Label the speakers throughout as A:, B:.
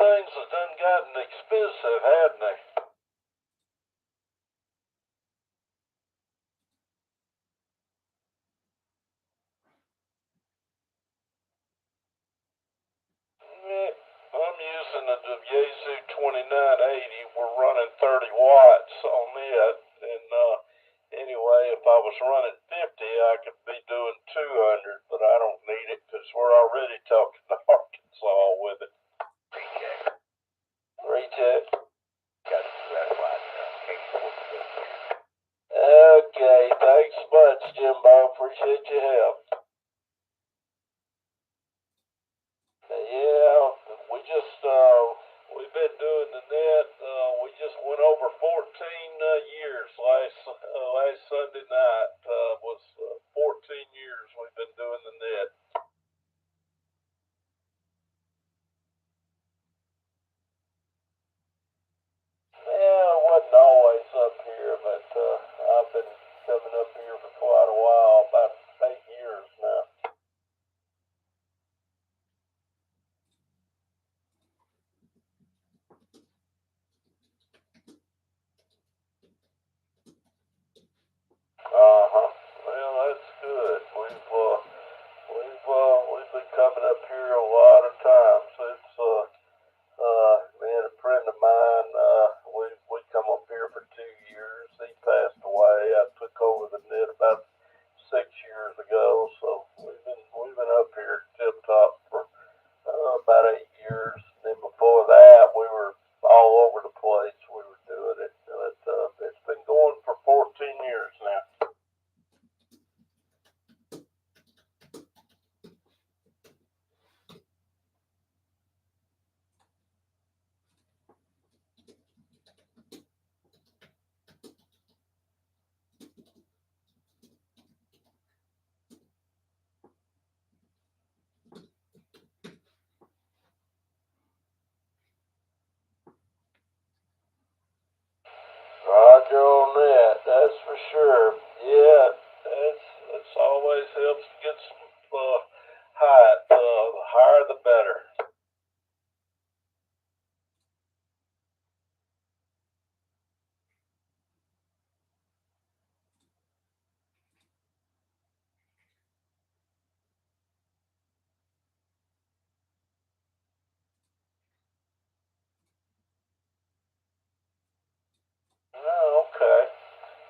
A: things have done gotten expensive, hadn't they? Yeah, I'm using a Yaesu 2980. We're running 30 watts on it, and anyway, if I was running 50, I could be doing 200, but I don't need it because we're already talking to Arkansas with it. Recheck. Recheck. Got it. Okay, thanks much, Jimbo. Appreciate your help. Yeah, we've been doing the net. We just went over 14 years last Sunday night. Was 14 years we've been doing the net. Yeah, it wasn't always up here, but I've been coming up here for quite a while, about 8 years now. Well, that's good. We've been coming up here a lot of times. It's man, a friend of mine. We come up here for 2 years. He passed away. I took over the net about 6 years ago. So we've been up here tip top for about 8 years. And then before that, we were all over the place. We were doing it, but it's been going for 14 years now. Roger on that, that's for sure. Yeah, it's always helps to get some height. The higher the better. Oh, okay.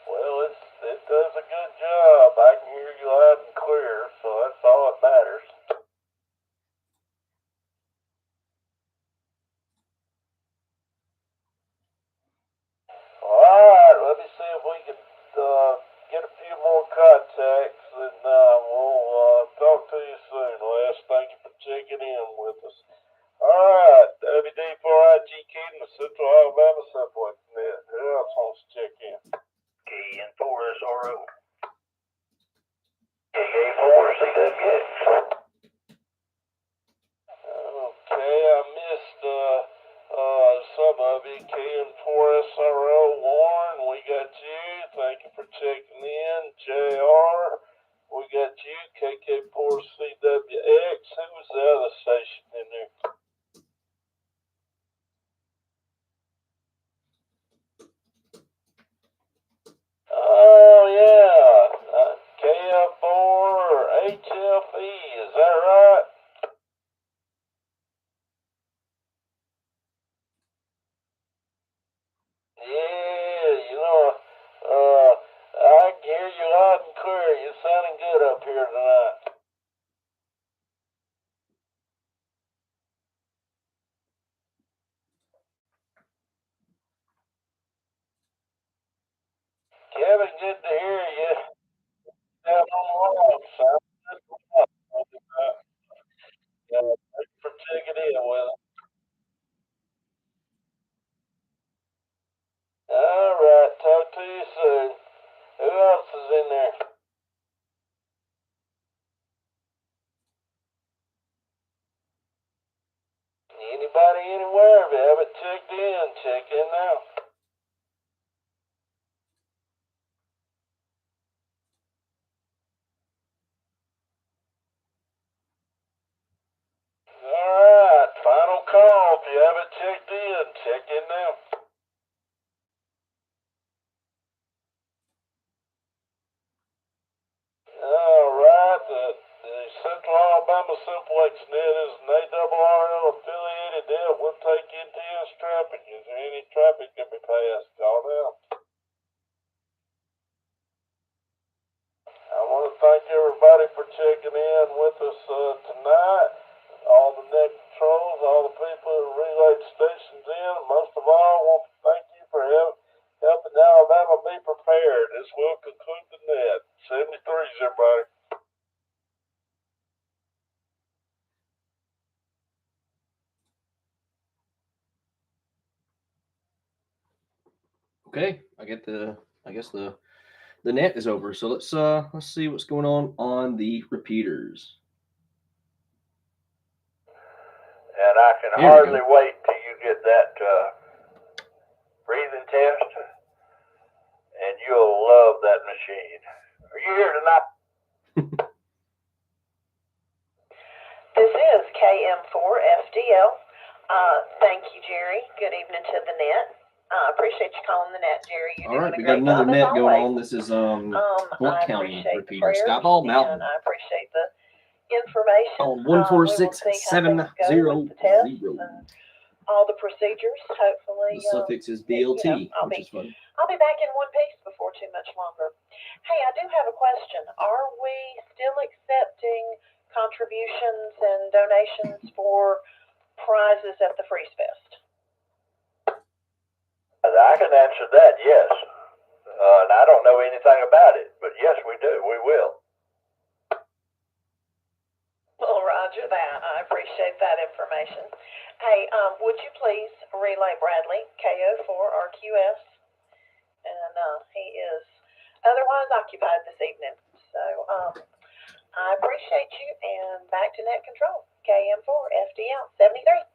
A: Well, it does a good job. I can hear you loud and clear, so that's all that matters. All right, let me see if we can get a few more contacts, and we'll talk to you soon, Les. Thank you for checking in with us. All right, WD4IG Kid in the Central Alabama Simplex Net. Who else wants to check in? KN4SRO. KA4CWX. Okay, I missed some of you. KN4SRO Warren, we got you. Thank you for checking in. JR, we got you. KK4CWX. Who was the other station in there? Oh, yeah. KF4 or HFE, is that right? Yeah, I can hear you loud and clear. You're sounding good up here tonight. Kevin, good to hear you. Down on the log, son. Thanks for checking in with us. All right, talk to you soon. Who else is in there? Anybody anywhere? If you haven't checked in, check in now. All right, final call. If you haven't checked in, check in now. Alright, the Central Alabama Simplex net is an ARRL affiliated net. We'll take NTS traffic. Is there any traffic can be passed? Call now. I want to thank everybody for checking in with us tonight. All the net controls, all the people who relayed stations in. Most of all, I want to thank you for helping Alabama be prepared. This will conclude the net. 73s, everybody.
B: Okay, I guess the net is over. So let's see what's going on the repeaters.
A: And I can hardly wait till you get that breathing test, and you'll love that machine. Are you here tonight?
C: This is KM4FDL. Thank you, Jerry. Good evening to the net. I appreciate you calling the net, Jerry.
B: All right, we got another net going on. This is Blunt County repeater. Skyball Mountain.
C: And I appreciate the information.
B: On 1467000.
C: All the procedures, hopefully.
B: The suffix is BLT, which is fun.
C: I'll be back in one piece before too much longer. Hey, I do have a question. Are we still accepting contributions and donations for prizes at the Freeze Fest?
A: I can answer that, yes. And I don't know anything about it, but yes, we do. We will.
C: Well, roger that. I appreciate that information. Hey, would you please relay Bradley, KO4RQS? And he is otherwise occupied this evening. So I appreciate you, and back to net control. KM4FDL 73.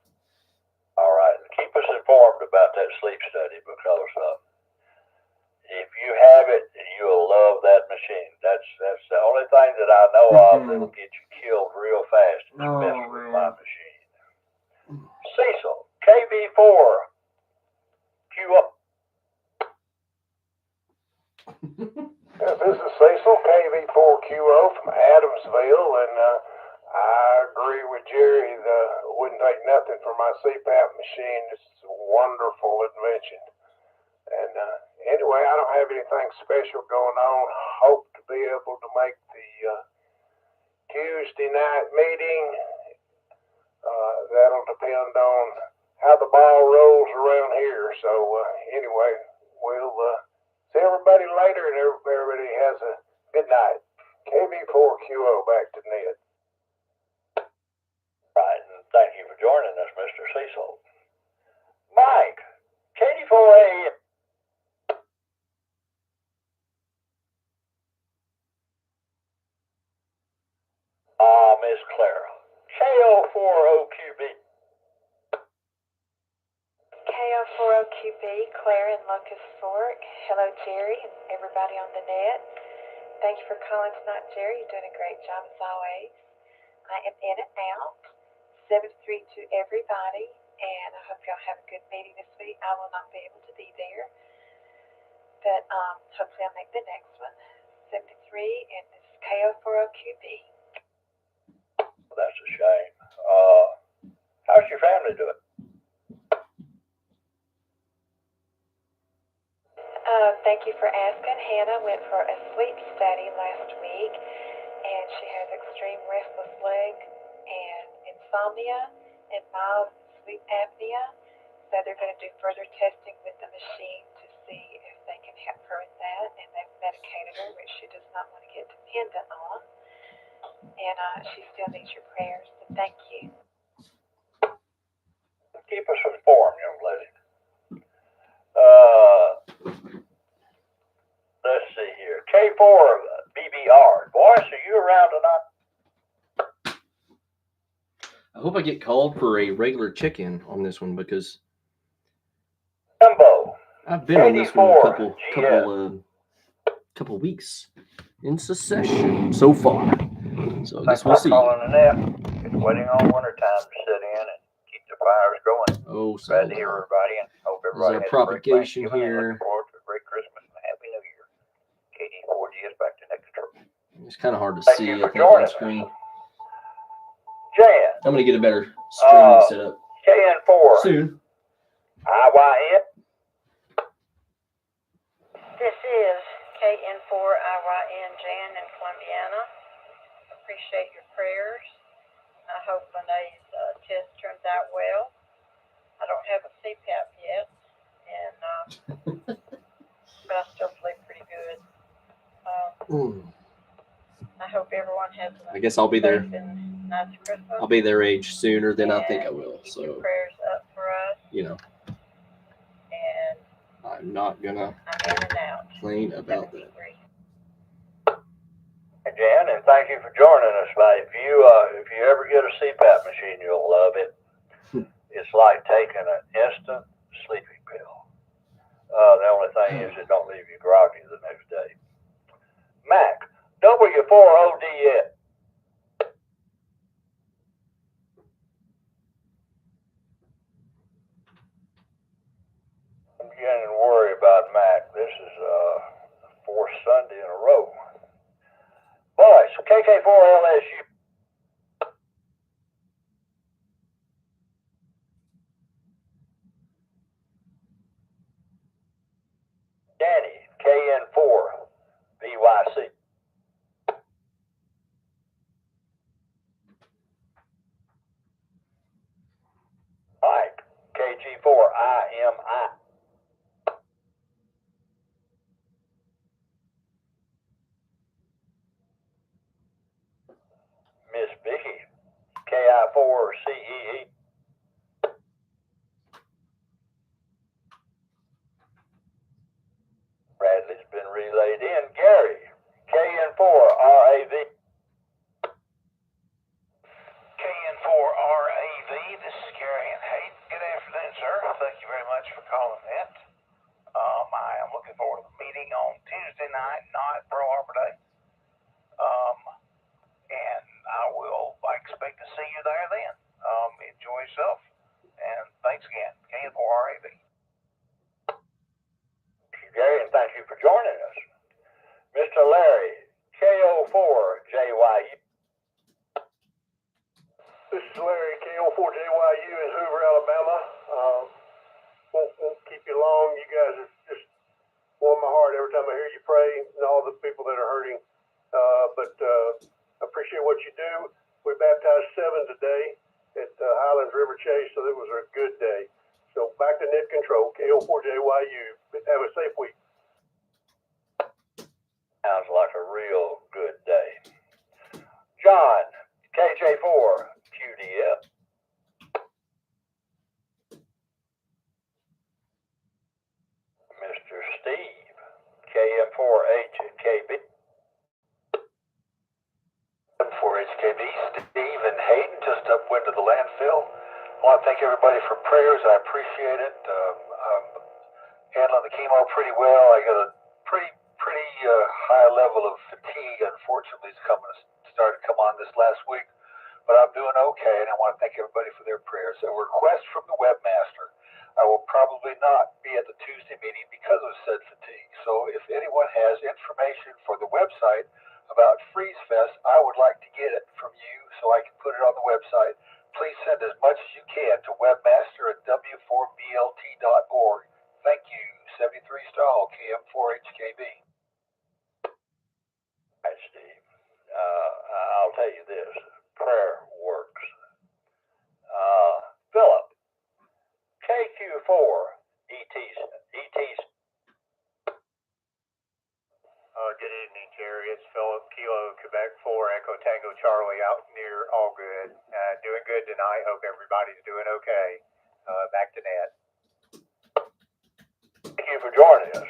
A: All right. Keep us informed about that sleep study, because if you have it, you'll love that machine. That's the only thing that I know of that'll get you killed real fast if you mess with my machine. Cecil, KV4, queue up.
D: This is Cecil, KV4QO from Adamsville, and I agree with Jerry. It wouldn't take nothing for my CPAP machine. It's a wonderful invention. And anyway, I don't have anything special going on. Hope to be able to make the Tuesday night meeting. That'll depend on how the ball rolls around here. So anyway, we'll see everybody later, and everybody has a good night. KV4QO, back to Ned.
A: Right, and thank you for joining us, Mr. Cecil. Mike, KD4A. Miss Clara, KO40QB.
E: KO40QB, Claire in Locust Fork. Hello, Jerry, and everybody on the net. Thank you for calling tonight, Jerry. You're doing a great job as always. I am in and out. 73 to everybody, and I hope y'all have a good meeting this week. I will not be able to be there, but hopefully I'll make the next one. 73, and this is KO40QB.
A: That's a shame. How's your family doing?
E: Thank you for asking. Hannah went for a sleep study last week, and she has extreme restless leg and insomnia and mild sleep apnea. So they're going to do further testing with the machine to see if they can help her in that. And they've medicated her, which she does not want to get dependent on. And she still needs your prayers. So thank you.
A: Keep us informed, young lady. Let's see here. K4 BBR. Boys, are you around tonight?
B: I hope I get called for a regular check-in on this one, because
A: Jumbo,
B: I've been on this one a couple weeks in succession so far. So I guess we'll see.
A: Calling the net. It's waiting on winter time to set in and keep the
F: fire's going.
B: Oh,
F: Glad
B: so
F: to hear
B: low.
F: everybody, and hope
B: This is
F: everybody
B: our
F: has a great
B: propagation
F: Thanksgiving and
B: here.
F: looking forward to a great Christmas and a Happy New Year. KD4GS back to net control.
B: It's kind of hard to
F: Thank
B: see,
F: you
B: I
F: for
B: think, on
F: joining us.
B: screen.
F: Jan,
B: I'm going to get a better streaming setup
F: KN4,
B: soon.
F: IYN.
C: This is KN4IYN Jan in Columbiana. Appreciate your prayers. I hope Renee's test turns out well. I don't have a CPAP yet, and but I still sleep pretty good. I hope everyone has a
B: I guess I'll be there.
C: safe and nice Christmas.
B: I'll be their age sooner than I think I
C: And
B: will.
C: keep
B: So,
C: your prayers up for us.
B: you know,
C: And
B: I'm not going to
C: I'm in and out.
B: complain about that.
C: 73.
F: Hey, Jan, and thank you for joining us, mate. If you ever get a CPAP machine, you'll love it. It's like taking an instant sleeping pill. The only thing is it don't leave you groggy the next day. Mac, W4OD yet. I'm beginning to worry about Mac. This is the fourth Sunday in a row. Boys, KK4LSU. Danny, KN4, BYC. Mike, KG4IMI. Miss Vicky, KI4CEE. Bradley's been relayed in. Gary, KN4RAV.
G: KN4RAV, this is Gary and Hayden. Good afternoon, sir. Thank you very much for calling that. I am looking forward to the meeting on Tuesday night, not Pearl Harbor Day. And I expect to see you there then. Enjoy yourself, and thanks again. KN4RAV.
F: Gary, and thank you for joining us. Mr. Larry, KO4JYU.
D: This is Larry, KO4JYU in Hoover, Alabama. Won't keep you long. You guys are just warm my heart every time I hear you pray and all the people that are hurting. But I appreciate what you do. We baptized 7 today at Highlands River Chase, so it was a good day. So back to net control, KO4JYU. Have a safe week.
F: Sounds like a real good day. John, KJ4QDF. Mr. Steve, KM4HKB.
G: KM4HKB, Steve and Hayden, just upwind of the landfill. I want to thank everybody for prayers. I appreciate it. I'm handling the chemo pretty well. I got a pretty high level of fatigue. Unfortunately, it's started to come on this last week, but I'm doing okay, and I want to thank everybody for their prayers. A request from the webmaster. I will probably not be at the Tuesday meeting because of said fatigue. So if anyone has information for the website about Freeze Fest, I would like to get it from you so I can put it on the website. Please send as much as you can to webmaster@w4blt.org. Thank you. 73 Stall, KM4HKB.
F: Right, Steve. I'll tell you this. Prayer works. Philip, KQ4ETs.
H: Good evening, Jerry. It's Philip, Kilo, Quebec 4, Echo Tango Charlie out near Allgood. Doing good tonight. Hope everybody's doing okay. Back to net.
F: Thank you for joining us.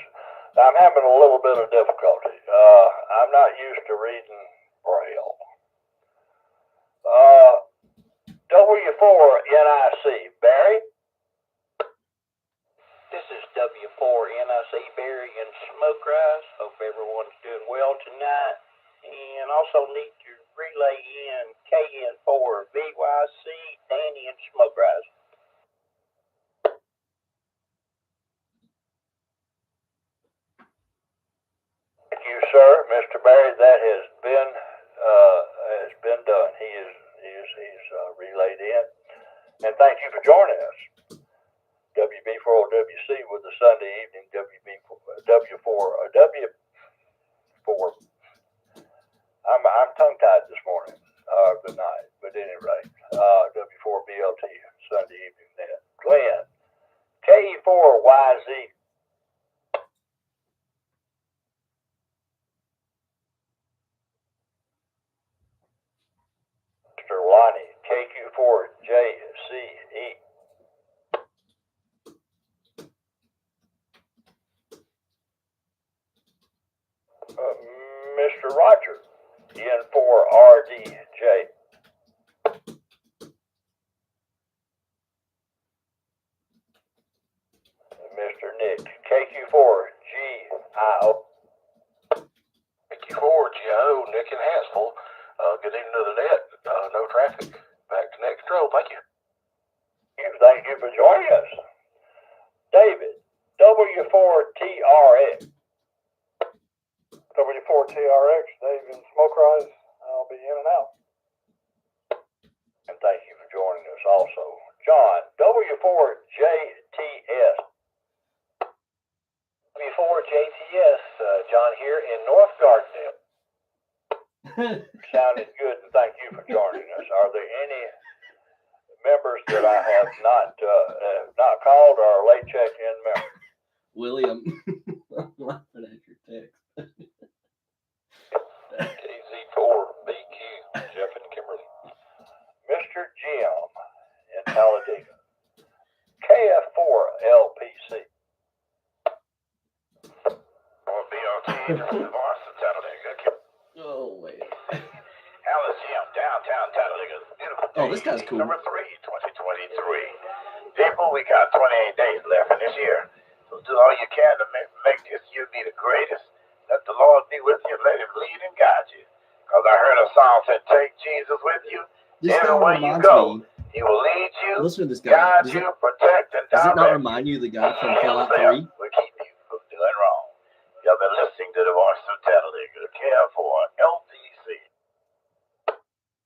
F: I'm having a little bit of difficulty. I'm not used to reading Braille. W4NIC, Barry?
I: This is W4NIC, Barry in Smoke Rise. Hope everyone's doing well tonight. And also need to relay in KN4 VYC, Danny in Smoke Rise.
F: relayed in. And thank you for joining us. WB4WC with the Sunday evening W4. I'm tongue-tied this morning. Good night. But at any rate, W4BLT Sunday evening net. Glenn, KE4YZ. Mr. Lonnie, KQ4JCE. Mr. Roger, N4RDJ. Mr. Nick, KQ4GIO.
G: KQ4GIO, Nick and Hansel. Good evening to the net. No traffic. Back to next row. Thank you.
F: Thank you for joining us. David, W4TRX.
D: W4TRX, Dave and Smoke Rise. I'll be in and out.
F: And thank you for joining us also. John, W4JTS.
G: W4JTS, John here in North Gardendale.
F: Sounded good, and thank you for joining us. Are there any members that I have not called or are late check-in members?
B: William, I'm laughing at your text.
G: KZ4BQ, Jeff and Kimberly.
F: Mr. Jim in Talladega. KF4LPC.
G: BRT, Boston, Talladega.
B: Oh, wait.
G: Alice Jim, downtown Talladega. Beautiful
B: Oh, this guy's cool.
G: Number 3, 2023. People, we got 28 days left in this year. So do all you can to make this year be the greatest. Let the Lord be with you. Let him lead and guide you. Because I heard a song said, take Jesus with you.
B: This guy
G: Everywhere you
B: reminds
G: go,
B: me.
G: he will lead you,
B: Listen to this guy.
G: guide you, protect, and
B: Does it not
G: direct
B: remind you of the guy from
G: you.
B: Fallout
G: Himself
B: 3?
G: will keep you from doing wrong. You've been listening to the voice of Talladega, KF4LPC.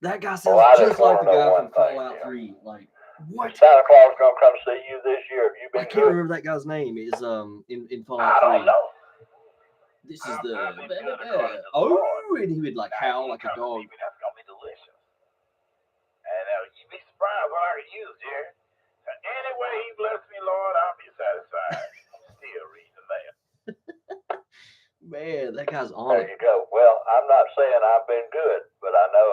B: That guy sounds
F: Well, I
B: just
F: just
B: like
F: wanna
B: the
F: know
B: guy
F: one
B: from
F: thing,
B: Fallout
F: Jim.
B: 3. Like, what?
F: Santa Claus gonna come see you this year. Have you
B: I
F: been
B: can't
F: good?
B: remember that guy's name. Is in
G: I
B: Fallout 3.
G: don't know.
B: This is the
G: I've been good according to the
B: oh,
G: Lord.
B: and he would like howl like a dog.
G: Maybe that's gonna be delicious. And you'd be surprised what I could use, Jerry. So any way he bless me, Lord, I'll be satisfied. Still reading the mail.
B: Man, that guy's on
F: There
B: it.
F: you go. Well, I'm not saying I've been good, but I know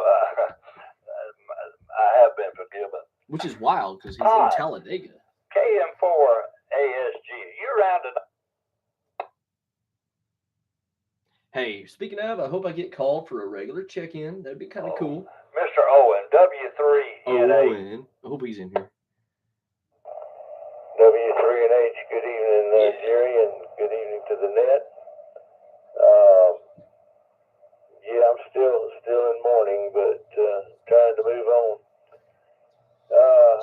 F: I have been forgiven.
B: Which is wild because he's in
F: Hi.
B: Talladega.
F: KM4ASG, you're around tonight.
B: Hey, speaking of, I hope I get called for a regular check-in. That'd be kind of cool.
F: Mr. Owen, W3NH.
B: Owen. I hope he's in here.
F: W3NH, good evening,
B: Yeah.
F: Jerry, and good evening to the net. Yeah, I'm still in mourning, but trying to move on.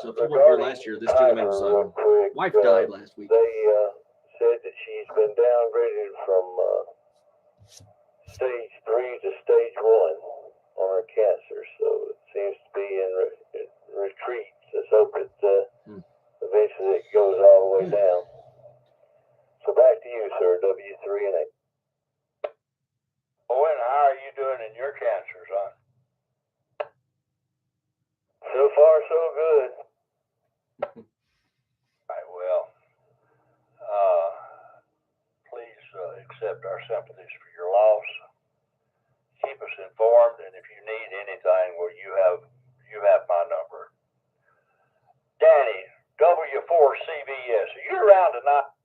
B: So if you weren't here last year, this gentleman's
F: real quick,
B: wife died last week.
F: They said that she's been downgraded from stage 3 to stage 1 on her cancer, so it seems to be in retreat. Let's hope it eventually it goes all the way down. So back to you, sir, W3NH. Owen, how are you doing in your cancer, son? So far, so good. Right, well, please accept our sympathies for your loss. Keep us informed, and if you need anything, well, you have my number. Danny, W4CBS, are you around tonight?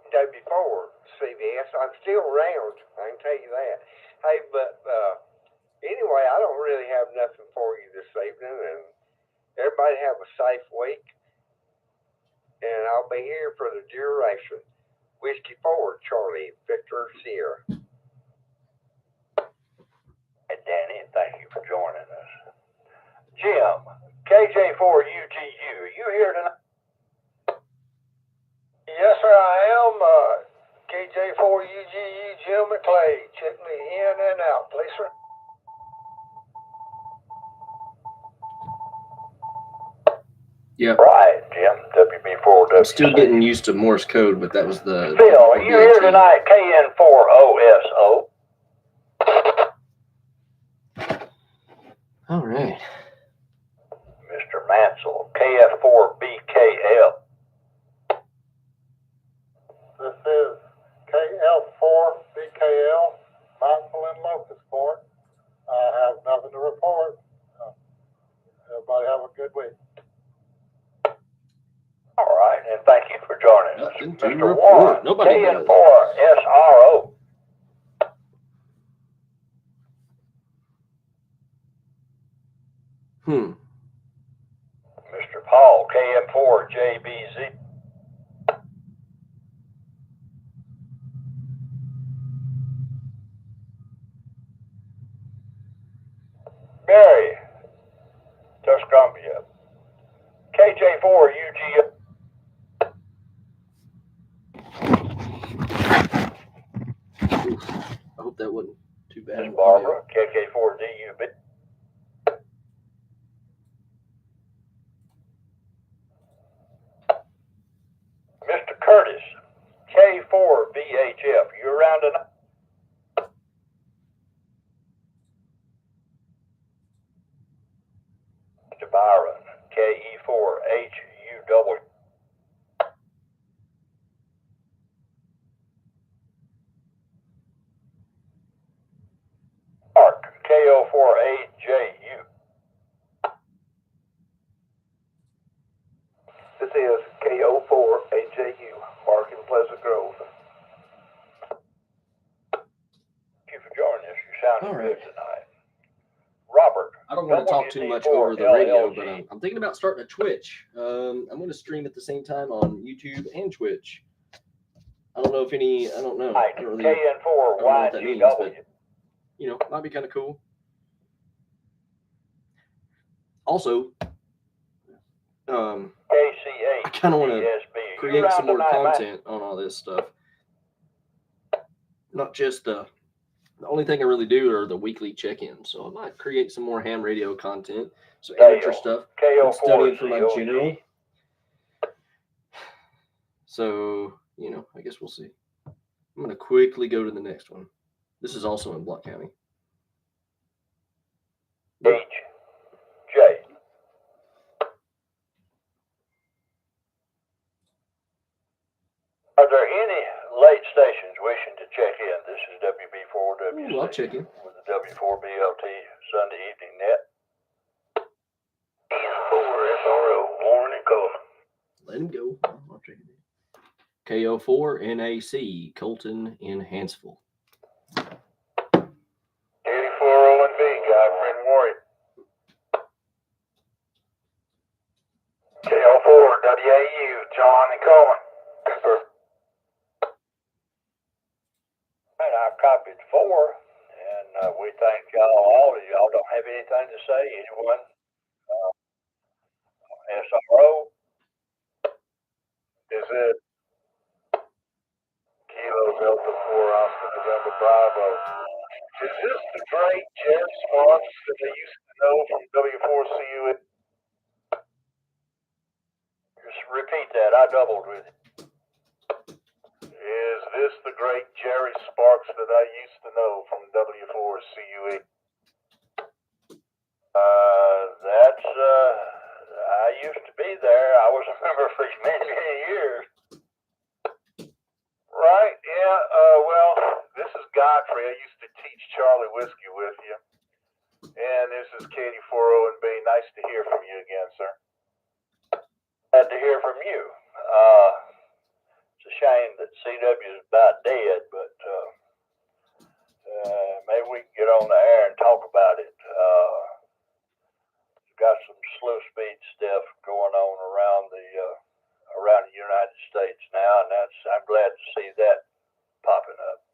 J: W4CBS, I'm still around, I can tell you that. Hey, but anyway, I don't really have nothing for you this evening, and everybody have a safe week. And I'll be here for the duration. Whiskey forward, Charlie, Victor, Sierra.
F: Hey, Danny, thank you for joining us. Jim, KJ4UGU, are you here tonight?
D: Yes, sir, I am. KJ4UGU, Jim McClay. Check me in and out, please, sir.
B: Yeah.
F: Right, Jim. WB4WC.
B: I'm still getting used to Morse code, but that was the.
F: Phil, are you here tonight? KN4OSO.
B: All right.
F: Mr. Mansell, KF4BKL.
A: This is KF4BKL, Mindful in Locusport. I have nothing to report. Everybody have a good week.
F: All right, and thank you for joining us.
B: Nothing to
F: Mr.
B: report.
F: Warren,
B: Nobody does.
F: KN4SRO. Mr. Paul, KM4JBZ. Mary, Tuscumbia. KJ4UG.
B: I hope that wasn't too bad.
F: Miss Barbara, KK4DUB. Mr. Curtis, K4VHF. You around tonight? Mr. Byron, KE4HUW. Mark, KO4AJU.
D: This is KO4AJU, Mark in Pleasant Grove.
F: Thank you for joining us. You sounded
B: All
F: good
B: right.
F: tonight. Robert.
B: I don't want to talk too much over the radio, but I'm thinking about starting a Twitch. I'm going to stream at the same time on YouTube and Twitch. I don't know if any. I don't know. I don't really know what that means, but might be kind of cool. Also, I kind of want to create some more content on all this stuff. Not just the only thing I really do are the weekly check-ins. So I might create some more ham radio content, some amateur stuff. I'm studying for my general. So, I guess we'll see. I'm going to quickly go to the next one. This is also in Block County.
F: HJ. Are there any late stations wishing to check in? This is WB4WC.
B: Ooh, I'll check in.
F: With the W4BLT Sunday Evening Net. 4SRO, Warren and Coleman.
B: Let him go. I'll check it in. KO4NAC, Colton in Hansville.
D: 84ONB, guy, friend Warrior. KO4WAU, John and Coleman.
F: And I copied 4, and we thank all of y'all. Don't have anything to say, anyone? SRO.
D: Is it Kilo Delta 4 Oscar November Bravo? Is this the great Jerry Sparks that they used to know from W4CU?
F: Just repeat that. I doubled with it.
D: Is this the great Jerry Sparks that I used to know from W4CUE?
F: I used to be there. I was a member for many, many years.
D: Right, yeah, well, this is Godfrey. I used to teach Charlie Whiskey with you. And this is Katie 40 and B. Nice to hear from you again, sir.
F: Glad to hear from you. It's a shame that CW is about dead, but maybe we can get on the air and talk about it. Got some slow speed stuff going on around the United States now, and I'm glad to see that popping up.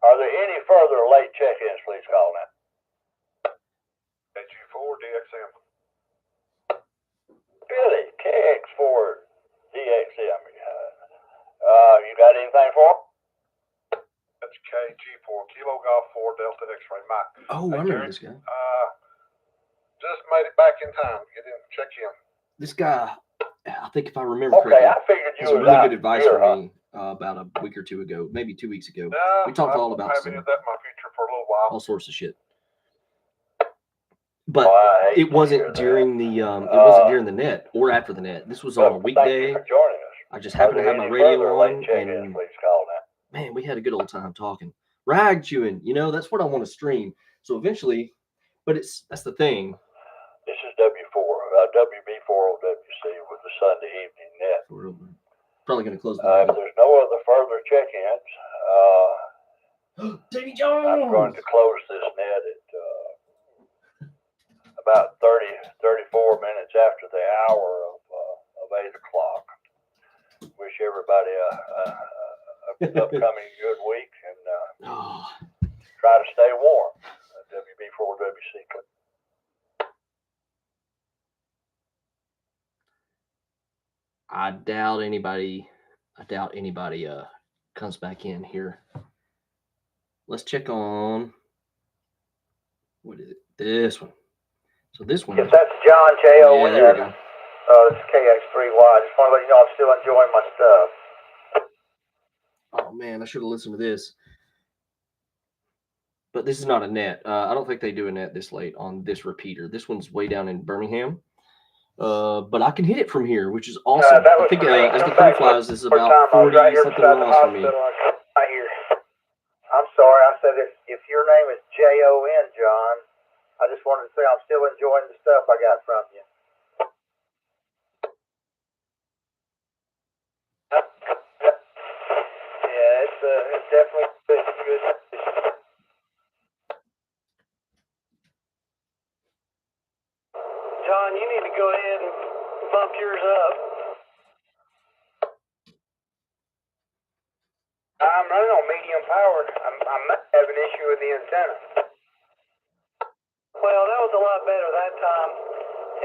F: Are there any further late check-ins? Please call now.
D: HU4DXM.
F: Billy, KX4DXM. You got anything for him?
D: That's KG4, Kilo Golf 4 Delta X-Ray Mike.
B: Oh, I remember this guy.
D: Just made it back in time. Get in, check in.
B: this guy, I think if I remember
F: Okay,
B: correctly,
F: I figured
B: has
F: you
B: some
F: was
B: really
F: out
B: good advice
F: here,
B: for
F: huh?
B: me about a week or two ago, maybe 2 weeks ago.
G: No,
B: We talked
G: I
B: all about
G: haven't had that in my future for a little while.
B: all sorts of shit. But
F: Oh, I hate
B: it
F: to
B: wasn't
F: hear that.
B: during the it wasn't during the net or after the net. This was on a
F: Thank
B: weekday.
F: you for joining us.
B: I just
F: Are
B: happened to
F: there
B: have my
F: any
B: radio
F: further
B: on,
F: late check-ins,
B: and
F: please call now.
B: man, we had a good old time talking. Rag chewing, that's what I want to stream. So eventually, but that's the thing.
F: This is WB4OWC with the Sunday evening net.
B: We're probably going to close the
F: If
B: video.
F: there's no other further check-ins,
B: Davy Jones!
F: I'm going to close this net at about 34 minutes after the hour of 8 o'clock. Wish everybody a upcoming good week, and try to stay warm. WB4WC.
B: I doubt anybody comes back in here. Let's check on, what is it? This one. So this one.
F: Yes, that's John J.O.
B: Yeah, there we go.
F: It's KX3Y. Just want to let you know I'm still enjoying my stuff.
B: Oh man, I should have listened to this. But this is not a net. I don't think they do a net this late on this repeater. This one's way down in Birmingham. But I can hit it from here, which is awesome. I think as the crow flies, this is about 40 something miles from me.
F: Right here. I'm sorry, I said if your name is J-O-N, John, I just wanted to say I'm still enjoying the stuff I got from you. Yeah, it's definitely good.
K: John, you need to go ahead and bump yours up.
J: I'm running on medium power. I might have an issue with the antenna.
K: Well, that was a lot better that time.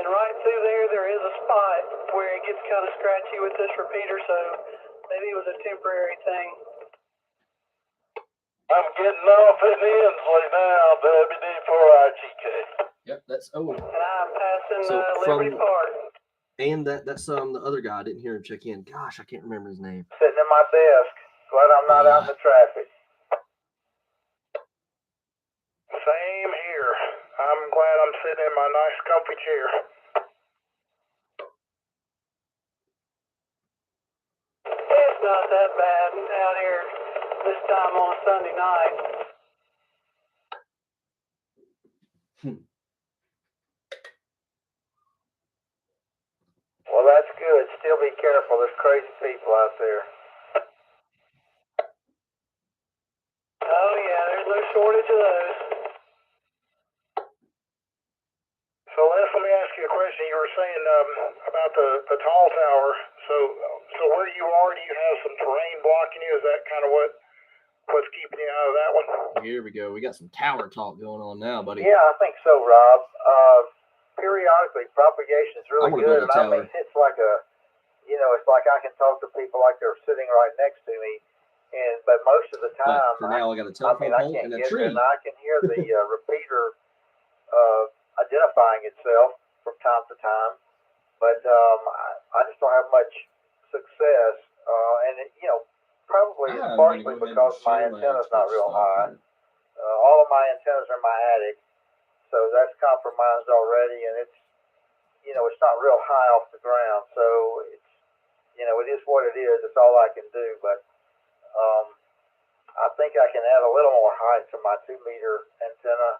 K: And right through there is a spot where it gets kind of scratchy with this repeater, so maybe it was a temporary thing.
F: I'm getting off at Inslee now, WD4IGK.
B: Yep, that's Owen.
K: And I'm passing
B: So
K: Liberty Park.
B: And that's the other guy. I didn't hear him check in. Gosh, I can't remember his name.
F: Sitting in my desk. Glad I'm not out in the traffic.
G: Same here. I'm glad I'm sitting in my nice comfy chair.
K: It's not that bad out here this time on a Sunday night.
F: Well, that's good. Still be careful. There's crazy people out there.
K: Oh, yeah, there's no shortage of those.
G: So, Les, let me ask you a question. You were saying about the tall tower. So where you are, do you have some terrain blocking you? Is that kind of what's keeping you out of that one?
B: Here we go. We got some tower talk going on now, buddy.
F: Yeah, I think so, Rob. Periodically, propagation is really good, and I mean, it's like it's like I can talk to people like they're sitting right next to me, but most of the time,
B: for now, I got a telephone pole and a tree,
F: and I can hear the repeater identifying itself from time to time, but I just don't have much success, and probably it's partially because my antenna's not real high. All of my antennas are in my attic. So that's compromised already, and it's not real high off the ground. So it's, it is what it is. It's all I can do. But I think I can add a little more height to my 2-meter antenna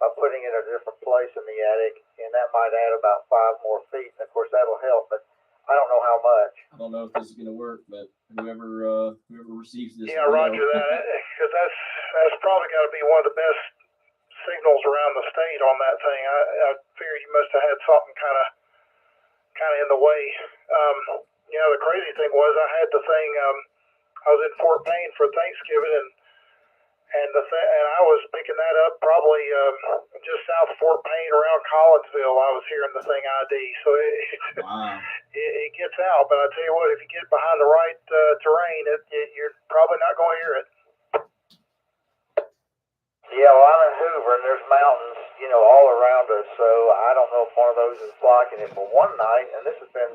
F: by putting it in a different place in the attic, and that might add about 5 more feet. And of course, that'll help, but I don't know how much.
B: I don't know if this is going to work, but whoever receives this,
G: yeah, Roger that, because that's probably got to be one of the best signals around the state on that thing. I figure you must have had something kind of in the way. The crazy thing was I had the thing. I was in Fort Payne for Thanksgiving, and I was picking that up probably just south of Fort Payne around Collinsville. I was hearing the thing ID, so it gets out. But I tell you what, if you get behind the right terrain, you're probably not going to hear it.
F: Yeah, well, I'm in Hoover, and there's mountains, all around us. So I don't know if one of those is blocking it. But one night, and this has been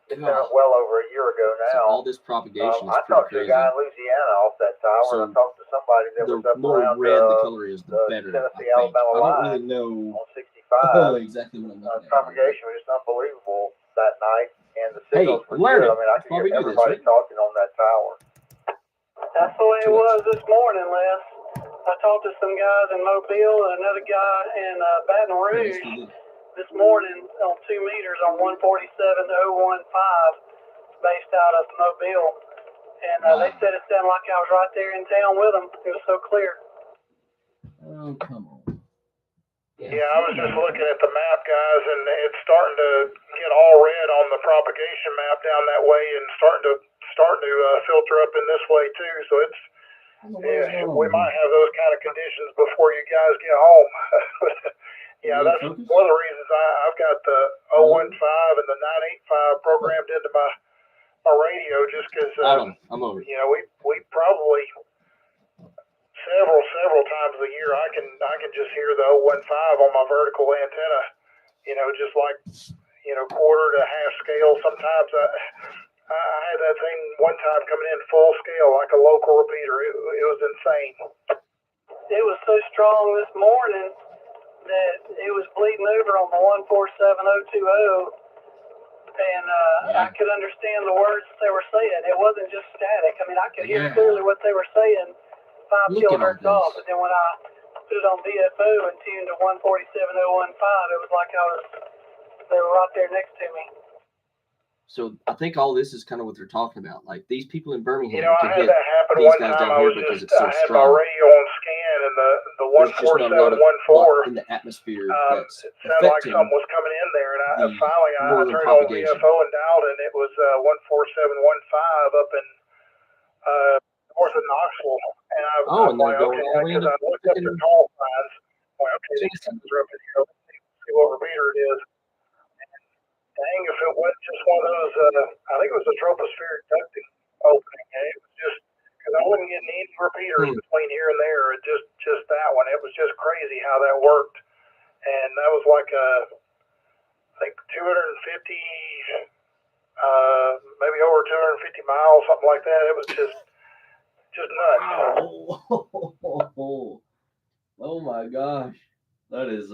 F: it's been well over a year ago now.
B: So all this propagation is
F: I talked to a
B: crazy.
F: guy in Louisiana off that tower,
B: So
F: and I talked to somebody that was up
B: the more
F: around
B: red the color is, the better.
F: Tennessee,
B: I think.
F: Alabama
B: I don't
F: line
B: really know
F: on 65.
B: exactly what I'm looking at.
F: Propagation was just unbelievable that night, and the
B: Hey,
F: signals were
B: I'm learning.
F: good. I mean, I could
B: Why we
F: hear
B: do this,
F: everybody
B: right?
F: talking on that tower.
K: That's the way it was this morning, Les. I talked to some guys in Mobile and another guy in Baton Rouge this morning on 2 meters on 147.015, based out of Mobile. And they said it sounded like I was right there in town with them. It was so clear.
B: Oh, come on.
D: Yeah, I was just looking at the map, guys, and it's starting to get all red on the propagation map down that way, and starting to filter up in this way too. So it's we might have those kind of conditions before you guys get home. Yeah, that's one of the reasons I've got the 015 and the 985 programmed into my radio, just because
B: I'm over.
D: We probably several times a year I can just hear the 015 on my vertical antenna, just like quarter to half scale. Sometimes I had that thing one time coming in full scale like a local repeater. It was insane.
K: It was so strong this morning that it was bleeding over on the 147.020, and I could understand the words they were saying. It wasn't just static. I mean, I could hear clearly what they were saying 5 kilohertz off, but then when I put it on VFO and tuned to 147.015, it was like they were right there next to me.
B: So I think all this is kind of what they're talking about. Like these people in Birmingham
D: I had that happen one time. I had my radio on scan, and the 14714
B: in the atmosphere that's
D: it sounded like something was coming in there, and finally I turned on VFO and dialed, and it was 14715 up in north of Knoxville, and I'm like, okay, because I looked up their call signs. Well, okay, these things are up in here. Let's see what repeater it is. Dang, if it wasn't just one of those, I think it was a tropospheric ducting opening. It was just, because I wasn't getting any repeaters between here and there. It just that one. It was just crazy how that worked. And that was like, I think 250, maybe over 250 miles, something like that. It was just nuts.
B: Oh my gosh. That is,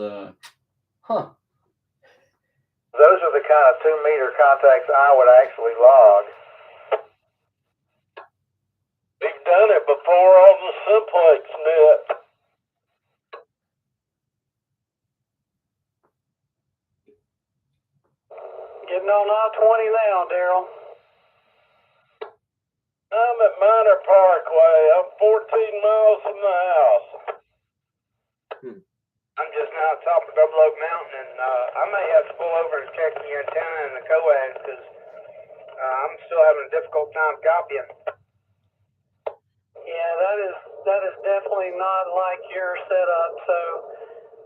F: Those are the kind of 2-meter contacts I would actually log.
A: We've done it before on the Simplex net.
K: Getting on I-20 now, Daryl.
A: I'm at Minor Parkway. I'm 14 miles from the house.
J: I'm just now at the top of Double Oak Mountain, and I may have to pull over and check the antenna and the coax because I'm still having a difficult time copying.
K: Yeah, that is definitely not like your setup. So,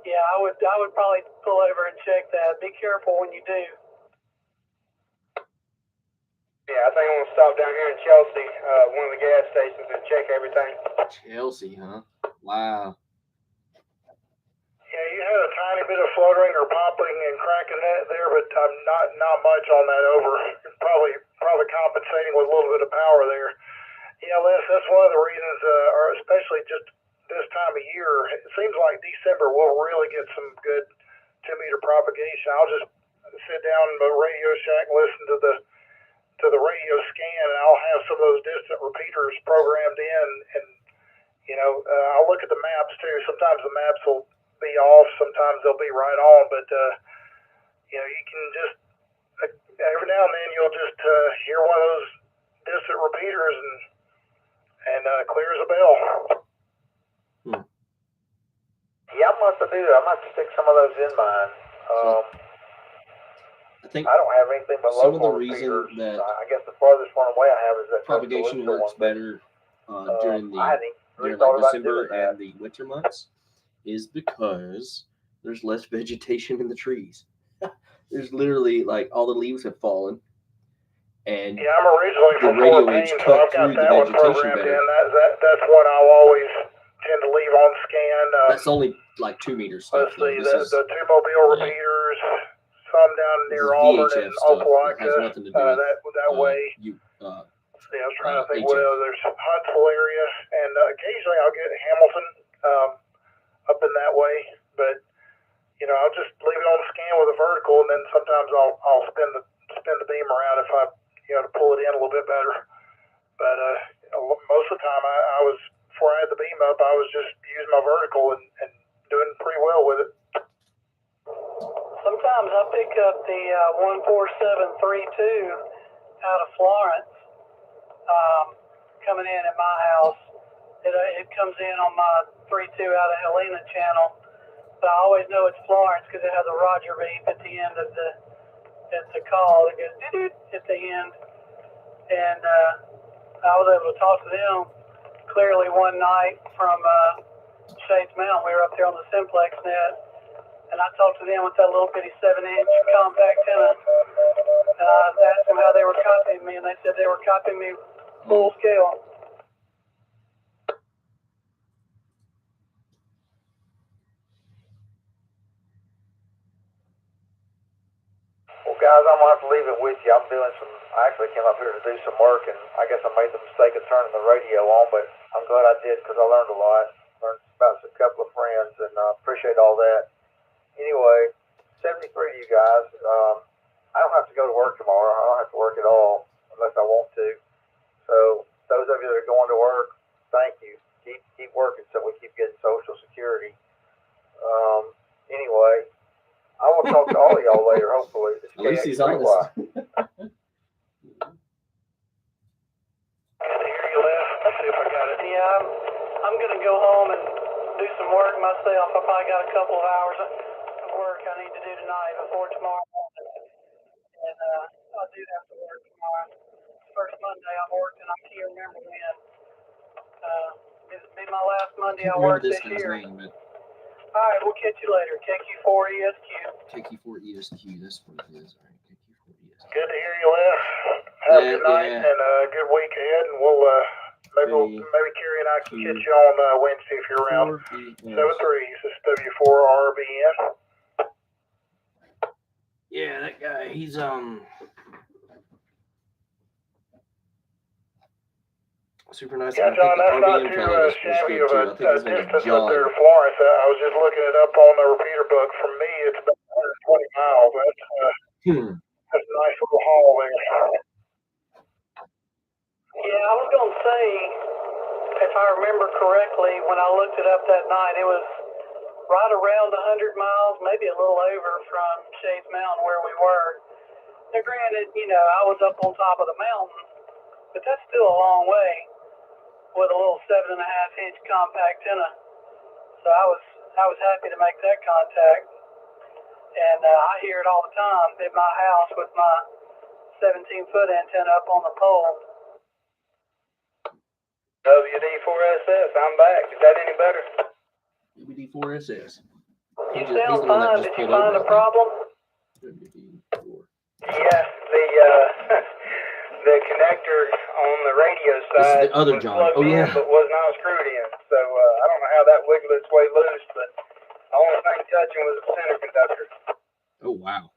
K: yeah, I would probably pull over and check that. Be careful when you do.
J: Yeah, I think I'm gonna stop down here in Chelsea, one of the gas stations, and check everything.
B: Chelsea, huh? Wow.
D: Yeah, you had a tiny bit of fluttering or popping and cracking there, but not much on that over. Probably compensating with a little bit of power there. Yeah, Les, that's one of the reasons, or especially just this time of year, it seems like December we'll really get some good 2-meter propagation. I'll just sit down in the Radio Shack and listen to the radio scan, and I'll have some of those distant repeaters programmed in, and I'll look at the maps too. Sometimes the maps will be off, sometimes they'll be right on, but you can just every now and then you'll just hear one of those distant repeaters and clear as a bell.
F: Yeah, I'm going to do that. I'm going to stick some of those in mine.
B: I think
F: I don't have anything but
B: some
F: local
B: of the reason
F: repeaters.
B: that
F: I guess the farthest one away I have is that
B: propagation works better during
F: during
B: December and the winter months is because there's less vegetation in the trees. There's literally like all the leaves have fallen, and
D: yeah, I'm originally from
B: radio
D: Fort
B: waves
D: Payne, so
B: cut
D: I've got
B: through the
D: that one
B: vegetation
D: programmed
B: better.
D: in. That's one I'll always tend to leave on scan.
B: That's only like 2 meters.
D: Let's see, the two-mobile repeaters, some down near Auburn and Opelika, that way. I was trying to think what else. There's Huntsville area, and occasionally I'll get Hamilton up in that way, but I'll just leave it on the scan with a vertical, and then sometimes I'll spin the beam around if I to pull it in a little bit better. But most of the time I was, before I had the beam up, I was just using my vertical and doing pretty well with it.
K: Sometimes I pick up the 14732 out of Florence, coming in at my house. It comes in on my 32 out of Helena channel, but I always know it's Florence because it has a Roger beep at the end of the call. It goes doo-doo at the end, and I was able to talk to them clearly one night from Shades Mountain. We were up there on the Simplex net, and I talked to them with that little bitty 7-inch compact antenna, and I asked them how they were copying me, and they said they were copying me full scale.
J: Well, guys, I'm going to have to leave it with you. I actually came up here to do some work, and I guess I made the mistake of turning the radio on, but I'm glad I did because I learned a lot. Learned about a couple of friends, and appreciate all that. Anyway, 73 to you guys. I don't have to go to work tomorrow. I don't have to work at all unless I want to. So those of you that are going to work, thank you. Keep working so we keep getting Social Security. Anyway, I will talk to all of y'all later, hopefully.
B: At least he's honest.
K: Yeah, I'm going to go home and do some work myself. I probably got a couple of hours of work I need to do tonight before tomorrow morning. And I do have to work tomorrow. First Monday I worked, and I can't remember when. It'll be my last Monday I work this year. All right, we'll catch you later. KQ4ESQ.
B: KQ4ESQ, that's what it is. All right, KQ4ESQ.
D: Good to hear you, Les. Have a good night and a good week ahead, and we'll maybe Kerry and I can catch you on Wednesday if you're around. 7-3, this is W4RBN.
B: Yeah, that guy, he's super nice.
D: Yeah, John, that's not too shabby of a distance up there to Florence. I was just looking it up on the repeater book. From me, it's about 120 miles. That's a nice little haul there.
K: Yeah, I was going to say, if I remember correctly, when I looked it up that night, it was right around 100 miles, maybe a little over from Shades Mountain where we were. Now, granted, I was up on top of the mountain, but that's still a long way with a little 7.5-inch compact antenna. So I was happy to make that contact. And I hear it all the time at my house with my 17-foot antenna up on the pole.
L: WD4SS, I'm back. Is that any better?
B: WD4SS.
K: You sound fine. Did you find a problem?
B: WD4.
L: Yeah, the connector on the radio side
B: the other
L: was
B: John.
L: plugged in, but was not screwed in. So I don't know how that wiggled its way loose, but the only thing touching was the center conductor.
B: Oh, wow.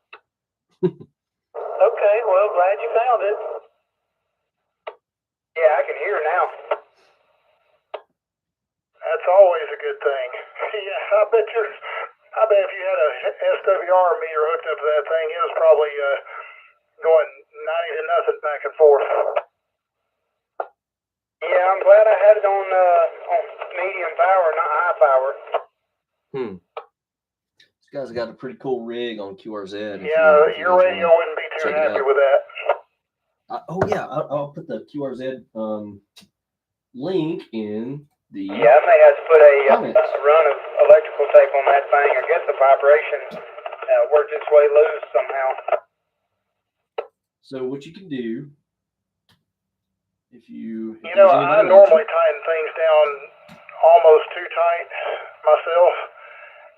K: Okay, well, glad you found it.
L: Yeah, I can hear now.
D: That's always a good thing. Yeah, I bet if you had a SWR meter hooked up to that thing, it was probably going 90 to nothing back and forth.
L: Yeah, I'm glad I had it on medium power, not high power.
B: This guy's got a pretty cool rig on QRZ.
D: Yeah, your radio wouldn't be too happy with that.
B: I'll put the QRZ link in the.
L: Yeah, I may have to put a run of electrical tape on that thing. I guess the vibration worked its way loose somehow.
B: So what you can do, if
D: I normally tighten things down almost too tight myself,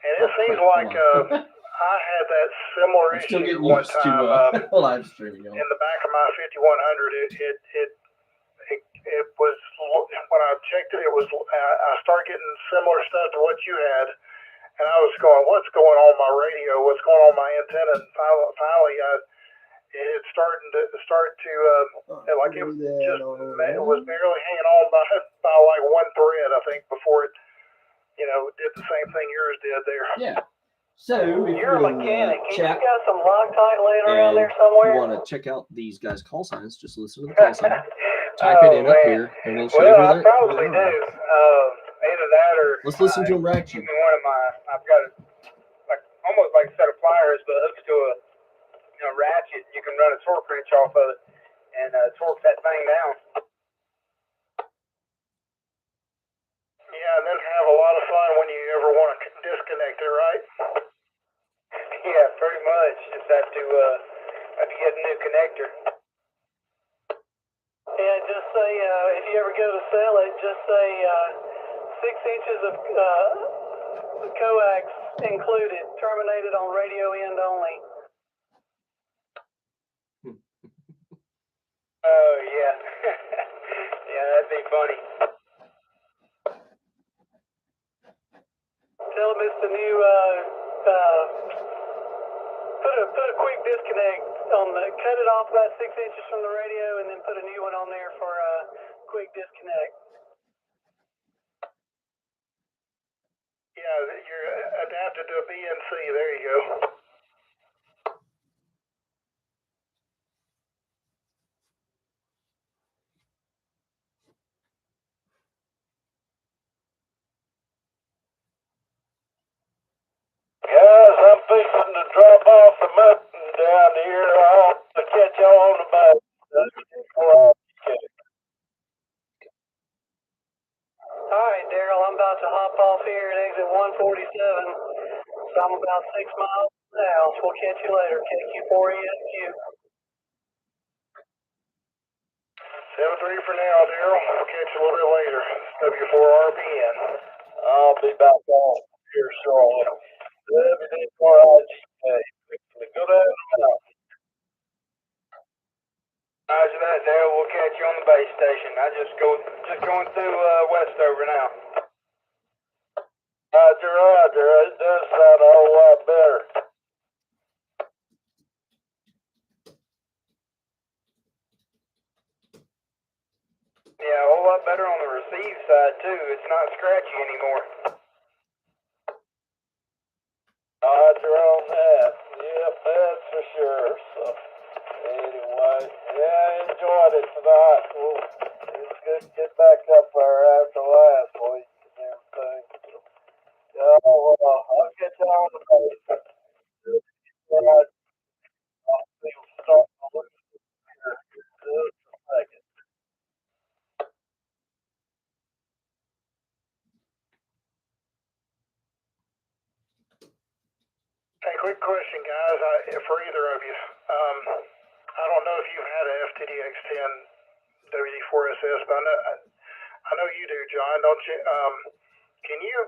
D: and it seems like I had that similar issue one time
B: live streaming
D: in the back of my 5100. it was, when I checked it, it was, I started getting similar stuff to what you had. And I was going, what's going on my radio? What's going on my antenna? And finally it started to like it was barely hanging on by like one thread, I think, before it, did the same thing yours did there.
B: Yeah. So if
K: you're a mechanic,
B: chat,
K: you got some Loctite laying around there somewhere?
B: You want to check out these guys' call signs, just listen to the call sign, type it in up here, and then show you who
L: I probably do. Either that or
B: let's listen to them right you.
L: One of my, I've got almost like a set of pliers, but hooked to a ratchet. You can run a torque wrench off of it and torque that thing down.
D: Yeah, and then have a lot of fun when you ever want to disconnect it, right?
L: Yeah, pretty much. Just have to get a new connector.
K: Yeah, just say, if you ever go to sell it, just say 6 inches of coax included, terminated on radio end only.
L: Oh, yeah. Yeah, that'd be funny.
K: Tell them it's the new, put a quick disconnect on cut it off about 6 inches from the radio and then put a new one on there for a quick disconnect.
D: Yeah, you're adapted to a BNC, there you go.
A: Guys, I'm fixing to drop off the mountain down here. I'll catch y'all on the back.
K: All right, Daryl, I'm about to hop off here at exit 147. So I'm about 6 miles from the house. We'll catch you later. KQ4ESQ.
D: 7-3 for now, Daryl. We'll catch you a little bit later. W4RPN.
A: I'll be back on here shortly. WD4IGK. Go down the mountain.
L: Roger that, Dale. We'll catch you on the base station. I just going through Westover now.
A: Roger. It does sound a whole lot better.
L: Yeah, a whole lot better on the receive side too. It's not scratchy anymore.
A: Roger on that. Yep, that's for sure. So anyway, yeah, I enjoyed it tonight. Well, it's good to get back up there after last week and everything. I'll get you on the base. I'll start to look here just a second.
D: Hey, quick question, guys, for either of you. I don't know if you've had an FTDX10 WD4SS, but I know you do, John, don't you? Can you?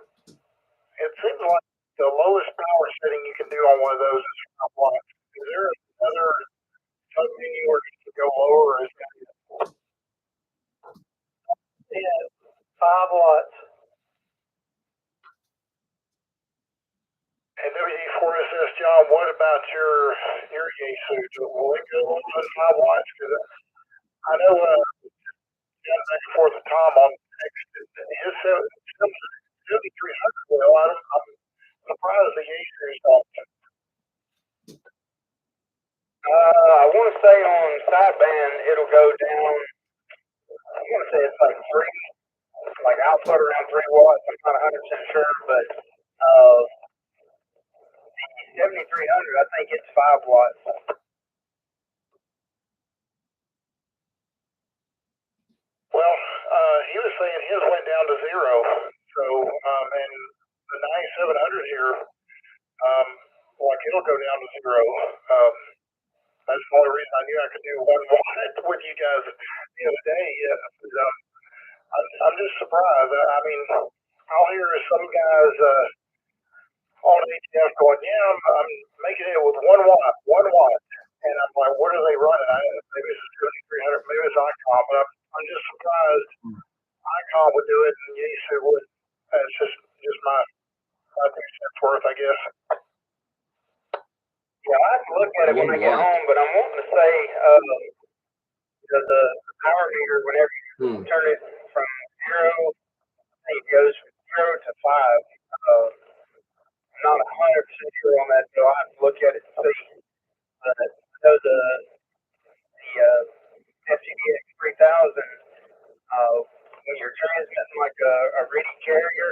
D: It seems like the lowest power setting you can do on one of those is 5 watts. Is there another something where you can go lower? Or is that?
K: Yeah, 5 watts.
D: And WD4SS, John, what about your Yaesu? Will it go on 5 watts? Because I know got back and forth with Tom on text. His 7300. Well, I'm surprised the Yaesu's don't.
L: I want to say on sideband it'll go down. I want to say it's like 3, like output around 3 watts. I'm not 100% sure, but 7300, I think it's 5 watts.
D: Well, he was saying his went down to 0. So, and the 9700 here, like it'll go down to 0. That's the only reason I knew I could do 1 watt with you guys the other day. I'm just surprised. I mean, I'll hear some guys on ATF going, yeah, I'm making it with 1 watt. And I'm like, what are they running? Maybe it's 7300, maybe it's ICOM, but
L: I'm just surprised Icon would do it and Yaesu wouldn't. That's just my 2 cents worth, I guess.
J: Yeah, I have to look at it when I get home, but I'm wanting to say the power meter, whenever you turn it from 0, I think it goes from 0 to 5. I'm not 100% sure on that, so I have to look at it and see. But so the FGDX 3000, when you're transmitting like a reedy carrier,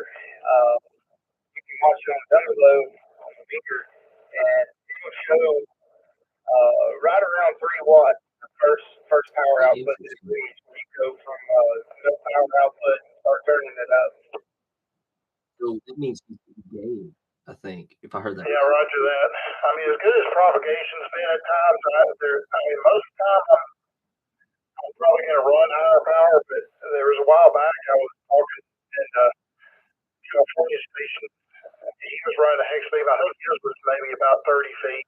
J: you can watch it on underload on the meter, and it will show right around 3 watts, the first power output that it reads when you go from no power output and start turning it up.
B: So it means gain, I think, if I heard that.
L: Yeah, roger that. I mean, as good as propagation's been at times, most of the time I'm probably going to run higher power, but there was a while back I was talking in California station. He was running a hex beam. I think his was maybe about 30 feet.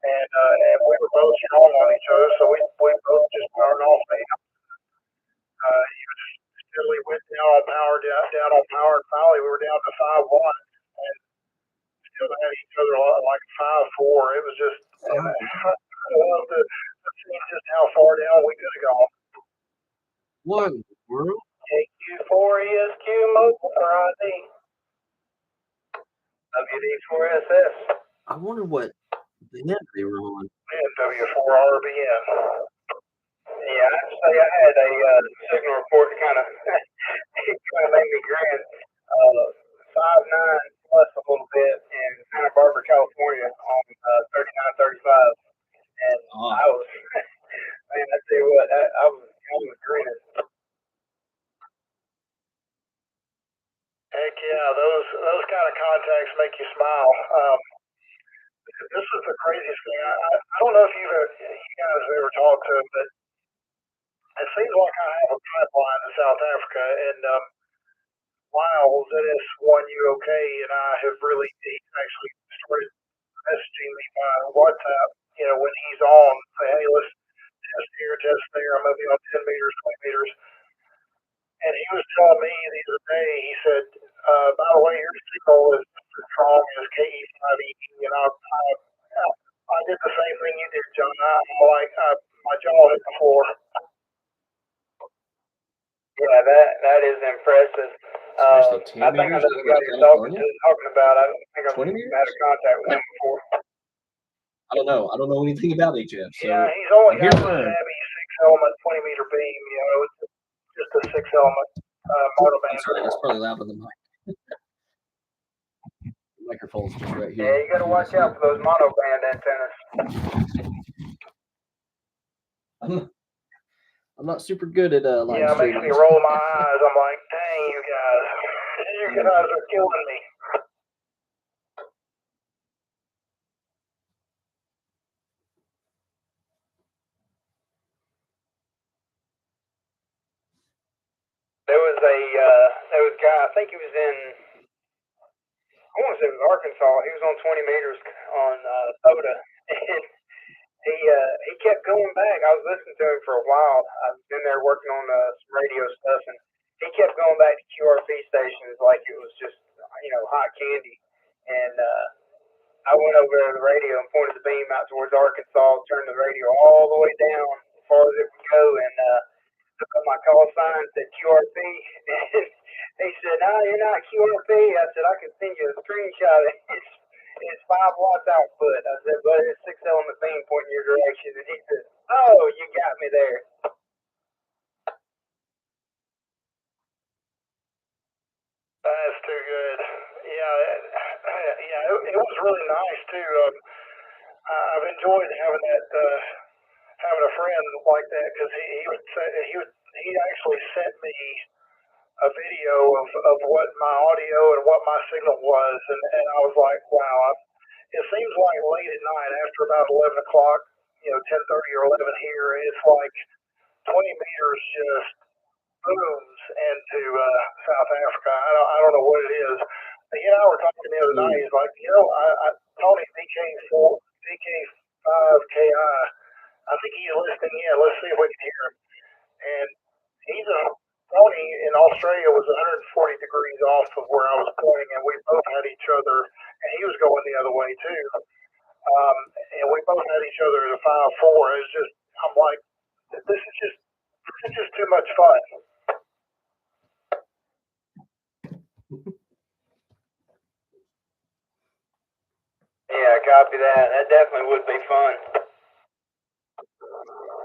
L: And we were both strong on each other, so we both just powered off the amp. Just steadily went down on power, down on power, and finally we were down to 5 watts, and still had each other like 5-4. It was just, I love to see just how far down we could have gone.
B: What in the world?
L: AQ4ESQ mobile for ID.
J: WD4SS.
B: I wonder what band they were on.
L: And W4RBN.
J: Yeah, I have to say I had a signal report that kind of made me grin. 5.9 plus a little bit in Santa Barbara, California on 3935. And I was, man, I tell you what, I was grinning.
L: Heck yeah, those kind of contacts make you smile. This is the craziest thing. I don't know if you guys have ever talked to him, but it seems like I have a pipeline to South Africa, and Miles at S1UK and I have really, he actually started messaging me by WhatsApp, when he's on, say, hey, let's test there, I'm going to be on 10 meters, 20 meters. And he was telling me the other day, he said, by the way, your signal is as strong as KE5EE, and I did the same thing you did, John. I'm like, my jaw hit the floor.
J: Yeah, that is impressive. I think I know the guy you're talking about. I don't think I've had a contact with him before.
B: I don't know. I don't know anything about HF. So
L: yeah, he's only got a savvy 6-element 20-meter beam. It's just a 6-element monoband.
B: I'm sorry, that's probably louder than mine. The microphone's just right here.
J: Yeah, you got to watch out for those monoband antennas.
B: I'm not super good at live
L: streaming. Yeah, it makes me roll my eyes. I'm like, dang, you guys are killing me.
J: There was a guy, I think he was in, I want to say it was Arkansas. He was on 20 meters on Soda, and he kept going back. I was listening to him for a while. I've been there working on some radio stuff, and he kept going back to QRP stations like it was just, hot candy. And I went over to the radio and pointed the beam out towards Arkansas, turned the radio all the way down as far as it would go, and took up my call sign, said QRP, and he said, no, you're not QRP. I said, I can send you a screenshot. It's 5 watts output. I said, but it's 6-element beam pointing your direction. And he said, oh, you got me there.
L: That's too good. Yeah, it was really nice too. I've enjoyed having a friend like that, because he actually sent me a video of what my audio and what my signal was, and I was like, wow. It seems like late at night, after about 11 o'clock, 10:30 or 11 here, it's like 20 meters just booms into South Africa. I don't know what it is. He and I were talking the other night. He's like, Tony, DK5KI, I think he's listening in. Let's see if we can hear him. And Tony in Australia was 140 degrees off of where I was pointing, and we both had each other, and he was going the other way too. And we both had each other at a 5-4. It's just, I'm like, this is just too much fun.
I: Yeah, copy that. That definitely would be fun.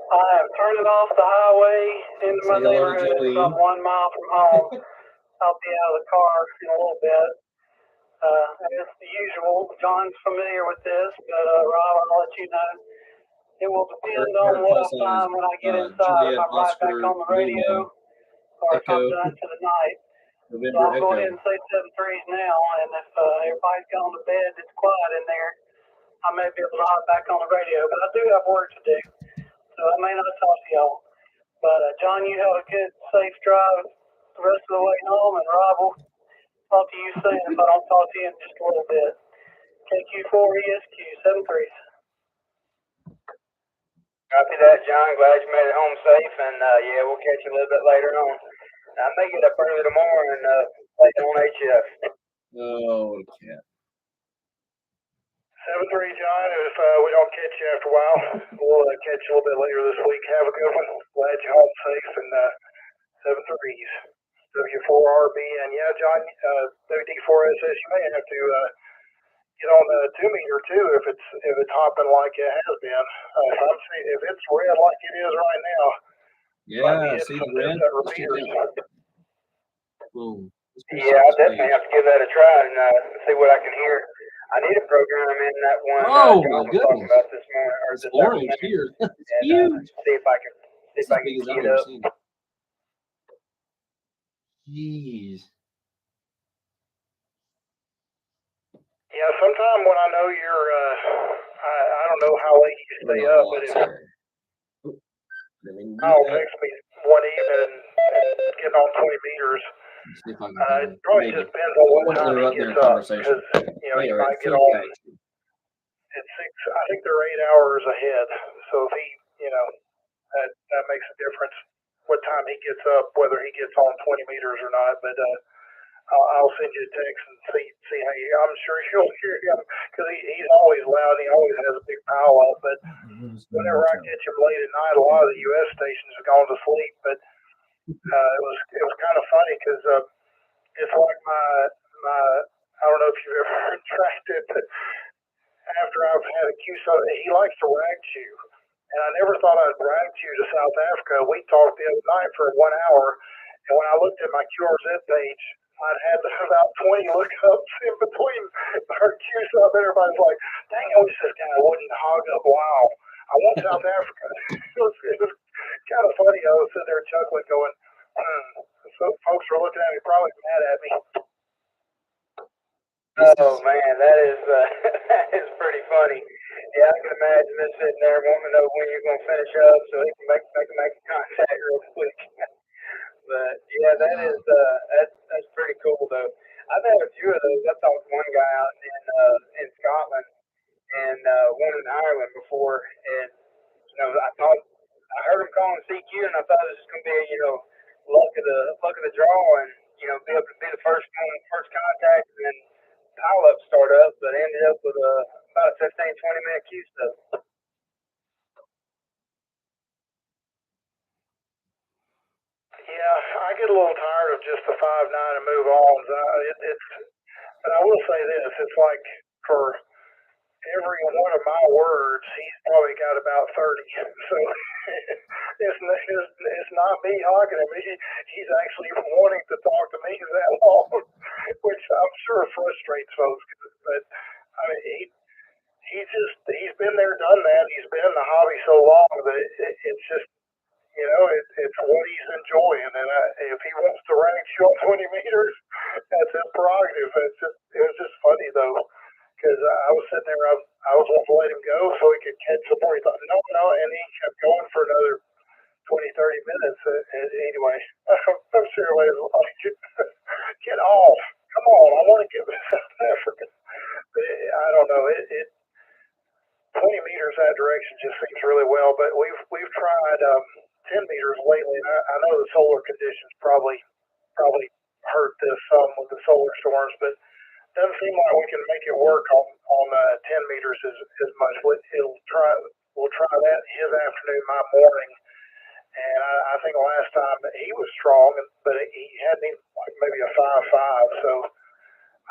K: I have turned it off the highway into my neighborhood, about 1 mile from home. I'll be out of the car in a little bit. As the usual, John's familiar with this, but Rob, I'll let you know. It will depend on what I find when I get inside. If I'm right back on the radio, or if I'm done for the night. So I'll go ahead and say 7-3s now, and if everybody's gone to bed, it's quiet in there, I may be able to hop back on the radio. But I do have work to do, so I may not talk to y'all. But John, you have a good, safe drive the rest of the way home, and Rob will talk to you soon if I don't talk to you in just a little bit. KQ4ESQ, 7-3s.
I: Copy that, John. Glad you made it home safe, and yeah, we'll catch you a little bit later on. I may get up early tomorrow and play on HF.
B: Oh, okay.
L: 7-3, John. If we don't catch you after a while, we'll catch you a little bit later this week. Have a good one. Glad you're home safe, and 7-3s. W4RB, and yeah, John, WD4SS, you may have to get on the 2-meter too if it's hopping like it has been. If it's red like it is right now.
B: Yeah, see the red.
I: Boom. Yeah, I'll definitely have to give that a try and see what I can hear. I need a program in that one.
B: Oh
I: John
B: my
I: was
B: goodness!
I: Talking about this morning, or
B: it's
I: this
B: orange
I: afternoon.
B: here. It's
I: and,
B: huge.
I: See if I can key it up.
B: Jeez.
L: Yeah, sometime when I know you're, I don't know how late you stay up, but if I'll text me one evening and get on 20 meters. It probably just depends on what time he gets up, because you might get on at 6. I think they're 8 hours ahead, so if he, that makes a difference what time he gets up, whether he gets on 20 meters or not. But I'll send you a text and see how you. I'm sure you'll hear him, because he's always loud. He always has a big pile up. But whenever I catch him late at night, a lot of the U.S. stations have gone to sleep. But it was kind of funny, because it's like my I don't know if you've ever tracked it, but after I've had a QSO, he likes to rag chew. And I never thought I'd rag chew to South Africa. We talked the other night for 1 hour, and when I looked at my QRZ page, I'd had about 20 lookups in between our QSO, and everybody's like, dang, I wish this guy wouldn't hog up. Wow, I want South Africa. It was kind of funny. I was sitting there chuckling going, so folks were looking at me probably mad at me.
I: Oh man, that is that is pretty funny. Yeah, I can imagine him sitting there wanting to know when you're going to finish up so he can make contact real quick. But yeah, that is that's pretty cool though. I've had a few of those. I talked to one guy out in Scotland and one in Ireland before, and I heard him calling CQ, and I thought it was just going to be luck of the draw, and be able to be the first contact, and then pile up start up, but ended up with about a 15-20 minute queue stuff.
L: Yeah, I get a little tired of just the 5-9 and move on. But I will say this: it's like for every one of my words, he's probably got about 30. So it's not me hogging him. He's actually wanting to talk to me that long, which I'm sure frustrates folks. But I mean, he's been there, done that. He's been in the hobby so long that it's just. It's what he's enjoying, and if he wants to rag you on 20 meters, that's his prerogative. It was just funny though, because I was sitting there, I was wanting to let him go so he could catch some more. He thought, no, and he kept going for another 20, 30 minutes. And anyway, I'm sure it was like, get off, come on, I want to get to South Africa. I don't know, it 20 meters that direction just seems really well, but we've tried 10 meters lately. And I know the solar conditions probably hurt this some with the solar storms, but doesn't seem like we can make it work on 10 meters as much. We'll try that his afternoon, my morning. And I think last time he was strong, but he had like maybe a 5.5. So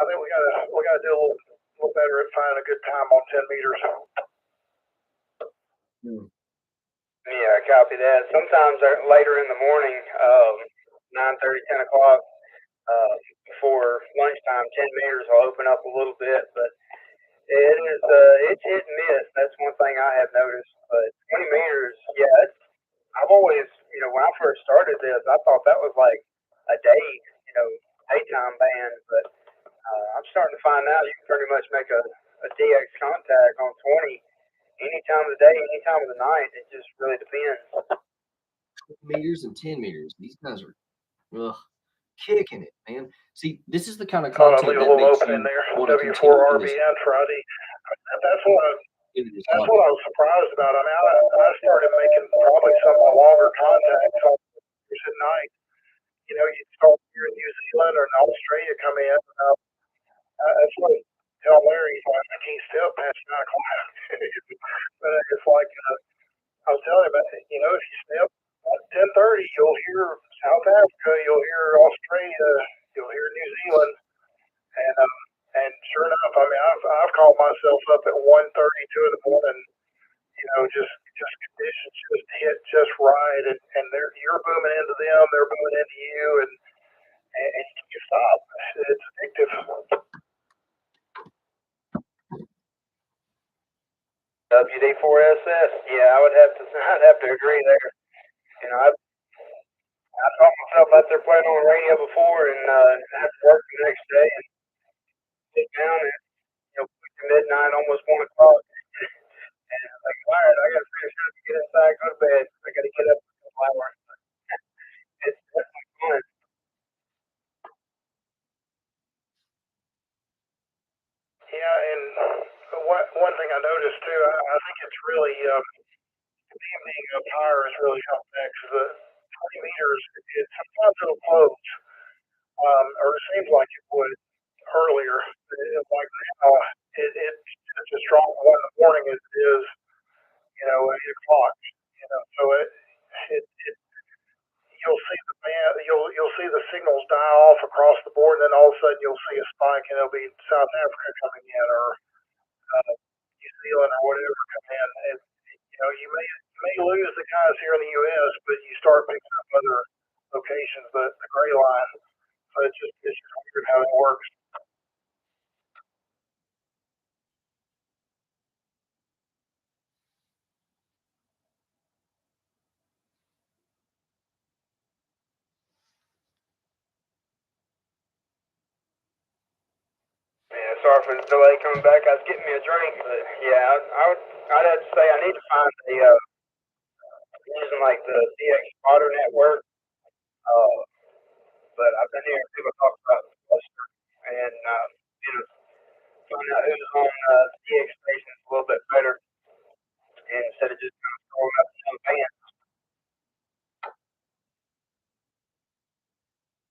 L: I think we gotta do a little better at finding a good time on 10 meters.
I: Yeah, copy that. Sometimes later in the morning, 9:30, 10 o'clock, before lunchtime, 10 meters will open up a little bit, but it is it's hit and miss. That's one thing I have noticed. But 20 meters, yeah, I've always, when I first started this, I thought that was like a day, daytime band. But I'm starting to find out you can pretty much make a DX contact on 20 any time of the day, any time of the night. It just really depends.
B: 20 meters and 10 meters. These guys are kicking it, man. See, this is the kind of content
L: leave a
B: that
L: little
B: makes
L: open
B: you
L: in there.
B: want to continue
L: W4
B: in this.
L: RBN Friday. That's what I was surprised about. I mean, I started making probably some of the longer contacts on at night. You'd start here in New Zealand or in Australia come in. That's what I tell Larry. He's like, I can't stay up past 9 o'clock. But it's like, I was telling him, if you stay up at 10:30, you'll hear South Africa, you'll hear Australia, you'll hear New Zealand. And sure enough, I mean, I've called myself up at 1:30, 2 in the morning. Just conditions just hit just right, and you're booming into them, they're booming into you, and you can't stop. It's addictive.
I: WD4SS, yeah, I'd have to agree there. I caught myself out there playing on the radio before, and had to work the next day, and sit down at midnight, almost 1 o'clock. And I was like, all right, I got to finish up, get inside, go to bed. I got to get up in a couple hours. It's definitely fun.
L: Yeah, and one thing I noticed too, I think it's really being up higher has really helped that because the 20 meters, sometimes it'll close, or it seems like it would earlier. Like now, it's just as strong one in the morning as it is, 8 o'clock. So you'll see the band, you'll see the signals die off across the board, and then all of a sudden you'll see a spike, and it'll be South Africa coming in, or New Zealand, or whatever come in. And you may lose the guys here in the U.S., but you start picking up other locations, the gray line. So it's just weird how it works.
I: Yeah, sorry for the delay coming back. I was getting me a drink, but yeah, I'd have to say I need to find using like the DX spotter network. But I've been hearing people talk about cluster and find out who's on DX stations a little bit better instead of just kind of throwing up some bands.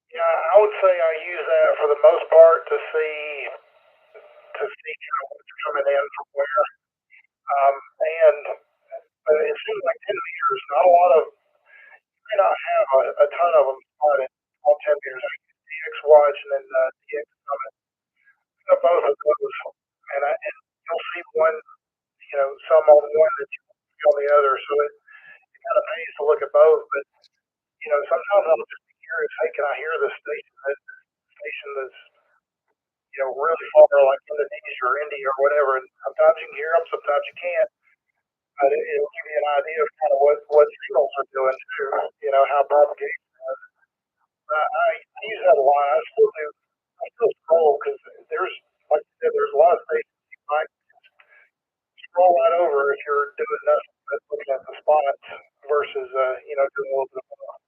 L: Yeah, I would say I use that for the most part to see what's coming in from where. But it seems like 10 meters, not a lot of, you may not have a ton of them spotted on 10 meters. I use DX Watch and then DX Summit. Both of those. And you'll see one, some on one that you won't see on the other. So it kind of pays to look at both. But, sometimes I'll just be curious, hey, can I hear this station that's, really far, like Indonesia or India or whatever. And sometimes you can hear them, sometimes you can't. But it'll give you an idea of kind of what signals are doing too, how propagation is. I use that a lot. I still scroll because there's, like you said, there's a lot of stations you might scroll right over if you're doing nothing but looking at the spots versus, doing a little bit more.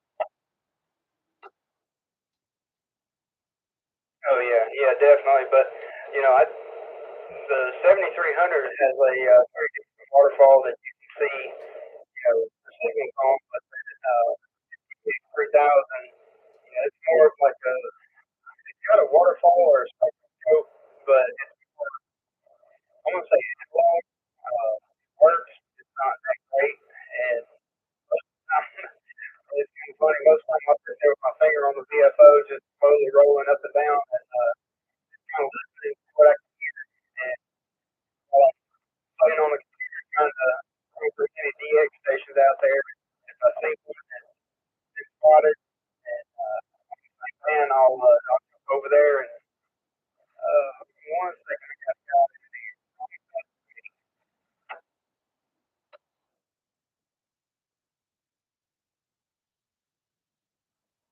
I: Oh yeah, definitely. But the 7300 has a very different waterfall that you can see, the signals on, let's say at 3000. It's more of like it's got a waterfall or a spectrum scope, but I want to say it's long. Works. It's not that great, and it's kind of funny. Most of the time, I'm sitting there with my finger on the VFO, just slowly rolling up and down, and kind of listening to what I can hear. And while I'm playing on the computer, trying to look for any DX stations out there, if I see one that's spotted, and man, I'll jump over there and one second, I got to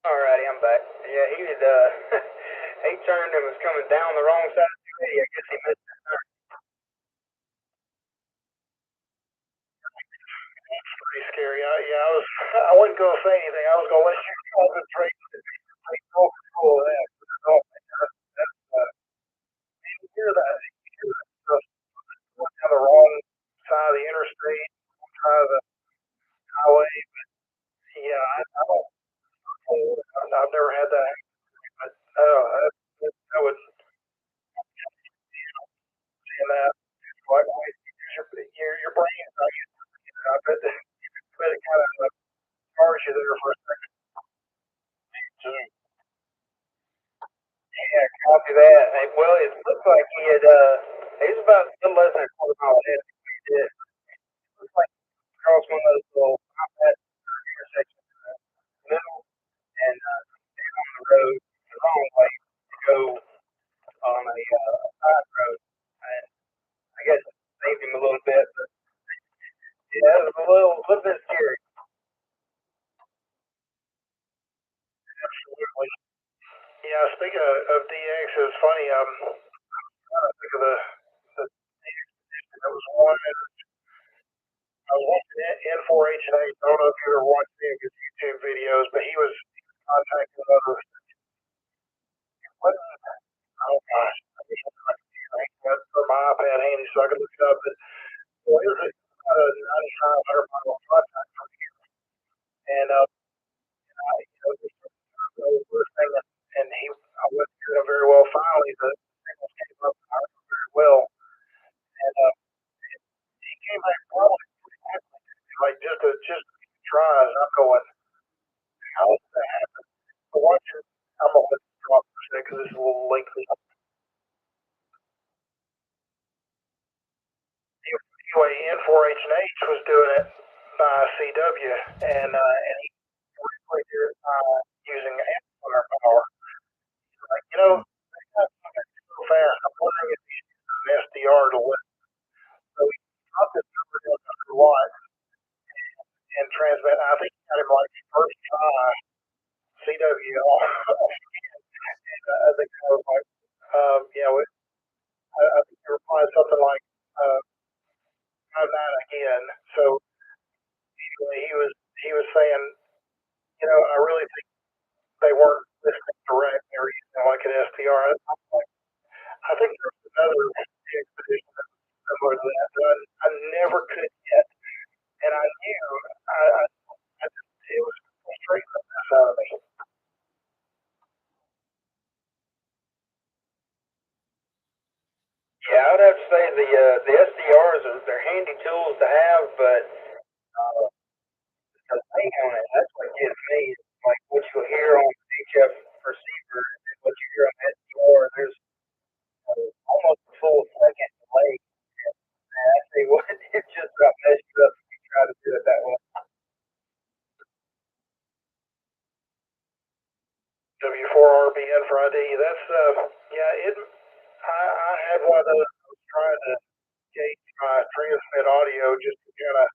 I: Alrighty, I'm back. Yeah, he had he turned and was coming down the wrong side of the city. I guess he missed his turn.
L: It's pretty scary. I wasn't gonna say anything. I was gonna let you concentrate. Take no control of that. You hear that? You hear that stuff going down the wrong side of the interstate, side of the highway. But yeah, I don't. I've never had that. But that would seeing that. Like, your brain's not used to it. I bet it kind of scars you there for a second. Too.
I: Yeah, copy that. Hey, well, it looked like he was about a little less than a quarter mile ahead. He did. It looked like across one of those little intersections in the middle and down on the road the wrong way to go on a side road. And I guess it saved him a little bit, but yeah, it was a little bit scary.
L: Absolutely. Yeah, speaking of DX, it was funny. I'm trying to think of the expedition. There was one that I was watching N4H8. I don't know if you ever watched any of his YouTube videos, but he was contacting another. What? Oh gosh, I wish I could got for my iPad handy so I could look it up. But well, it was about a 9,500 mile contact from here, and just we're saying, and I wasn't hearing him very well. Finally, the signals came up, and I heard him very well, and he came back probably pretty quickly, like just tries. I'm going, how did that happen? But watch it. I'm gonna let it drop for a second because it's a little lengthy. Anyway, N4H&H was doing it by CW, and he replayed it using amplifier power. Like, they got so fast. I'm wondering if he's using an SDR to listen. So he dropped his number to 100 watts and transmit. I think he got him like first try CW off. And I think I was like, I think he replied something like, I'm not again. So anyway, he was saying, I really think they weren't listening direct. They were using like an SDR. I think there's another expedition that was similar to that, but I never could get. And I knew I just it was frustrating the mess out of me.
I: Yeah, I would have to say the SDRs they're handy tools to have, but the thing on it, that's what gets me. Like what you hear on the HF receiver and what you hear on the SDR, there's almost a full second delay. And I say what it just about messed you up if you try to do it that way.
L: W4RBN for ID. That's I had one of those. I was trying to gauge my transmit audio just to kind of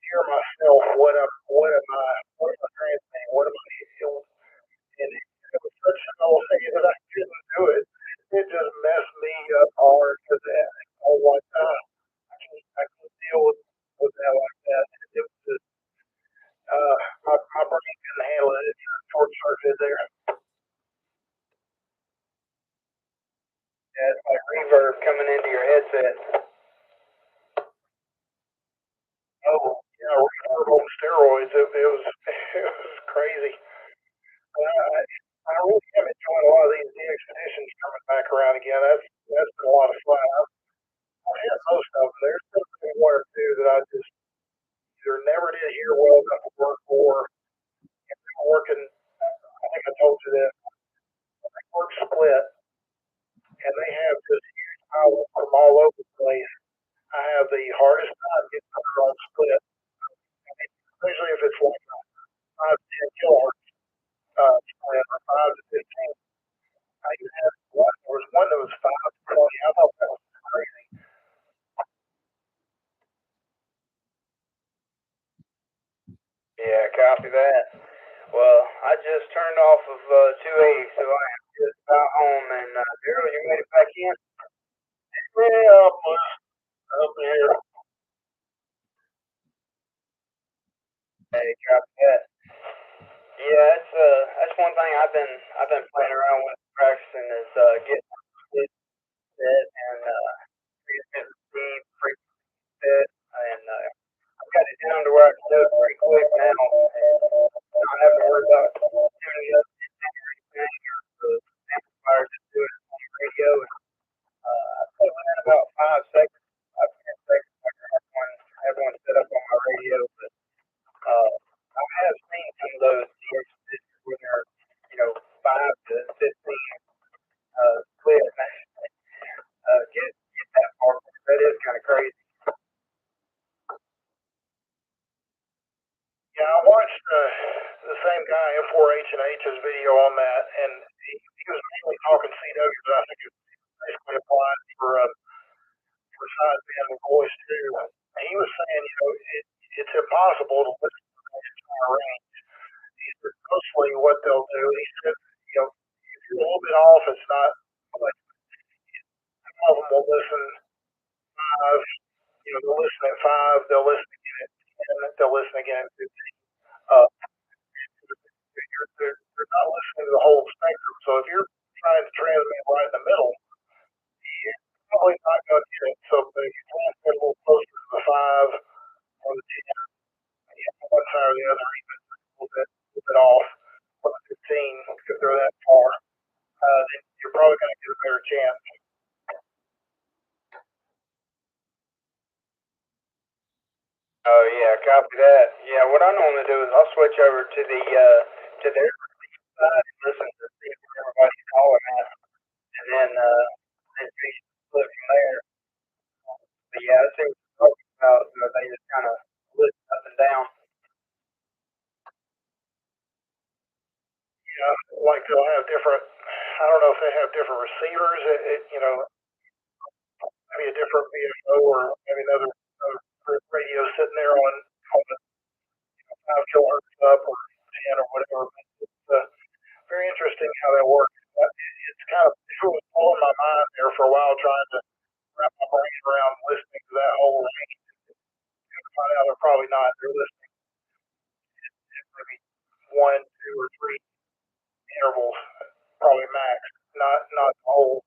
L: hear myself. What am I transmitting? What am I feeling? And it was such an old thing that I couldn't do it. It just messed me up hard because I was like, I can't deal with that like that. It was just my brain couldn't handle it. It just short circuited there.
I: Yeah, it's like reverb coming into your headset.
L: Oh, reverb on steroids. It was It was crazy. I really am enjoying a lot of these expeditions coming back around again. That's been a lot of fun. I've hit most of them. There's been one or two that I just either never did hear well enough to work for. Working, I think I told you that I work split, and they have just huge pilots from all over the place. I have the hardest time getting her on split, especially if it's like a 5 to 10 kilohertz split or 5 to 15. I even had one. There was one that was 5 to 20. I thought that was crazy.
I: Yeah, copy that. Well, I just turned off of 280, so I am just about home. And Daryl, you made it back in?
L: Yeah, up here.
I: Hey, copy that. Yeah, that's one thing I've been playing around with practicing is getting split set and speed, frequency set, and I've got it down to where I can do it pretty quick now, and not having to worry about tuning up anything or the amplifier just doing it on the radio. And I put it in about 5 seconds, 5 to 10 seconds. I can have one set up on my radio, but I have seen some of those expeditions where they're 5 to 15 split. Get that far. That is kind of crazy.
L: Yeah, I watched the same guy M4H and H's video on that, and he was mainly talking CW, but I think it's basically applied for side band and voice too. And he was saying, it's impossible to listen to the entire range. He said mostly what they'll do. He said, if you're a little bit off, it's not like some of them will listen 5. They'll listen at 5. They'll listen again at 10. They'll listen again at 15. They're not listening to the whole spectrum. So if you're trying to transmit right in the middle, you're probably not going to get it. So if you transmit a little closer to the 5 or the 10, one side or the other, even a little bit off, or the 15, if they're that far, then you're probably going to get a better chance.
I: Oh yeah, copy that. Yeah, what I normally do is I'll switch over to their side and listen to see if everybody's calling at, and then split from there. But yeah, I see what you're talking about. They just kind of listen up and down.
L: Yeah, like they'll have different. I don't know if they have different receivers. Maybe a different VSO or maybe another radio sitting there on the 5 kilohertz up or 10 or whatever. It's very interesting how that works. It's kind of it was blowing my mind there for a while trying to wrap my brain around listening to that whole range. And to find out they're probably not. They're listening maybe 1, 2, or 3 intervals, probably max. Not the whole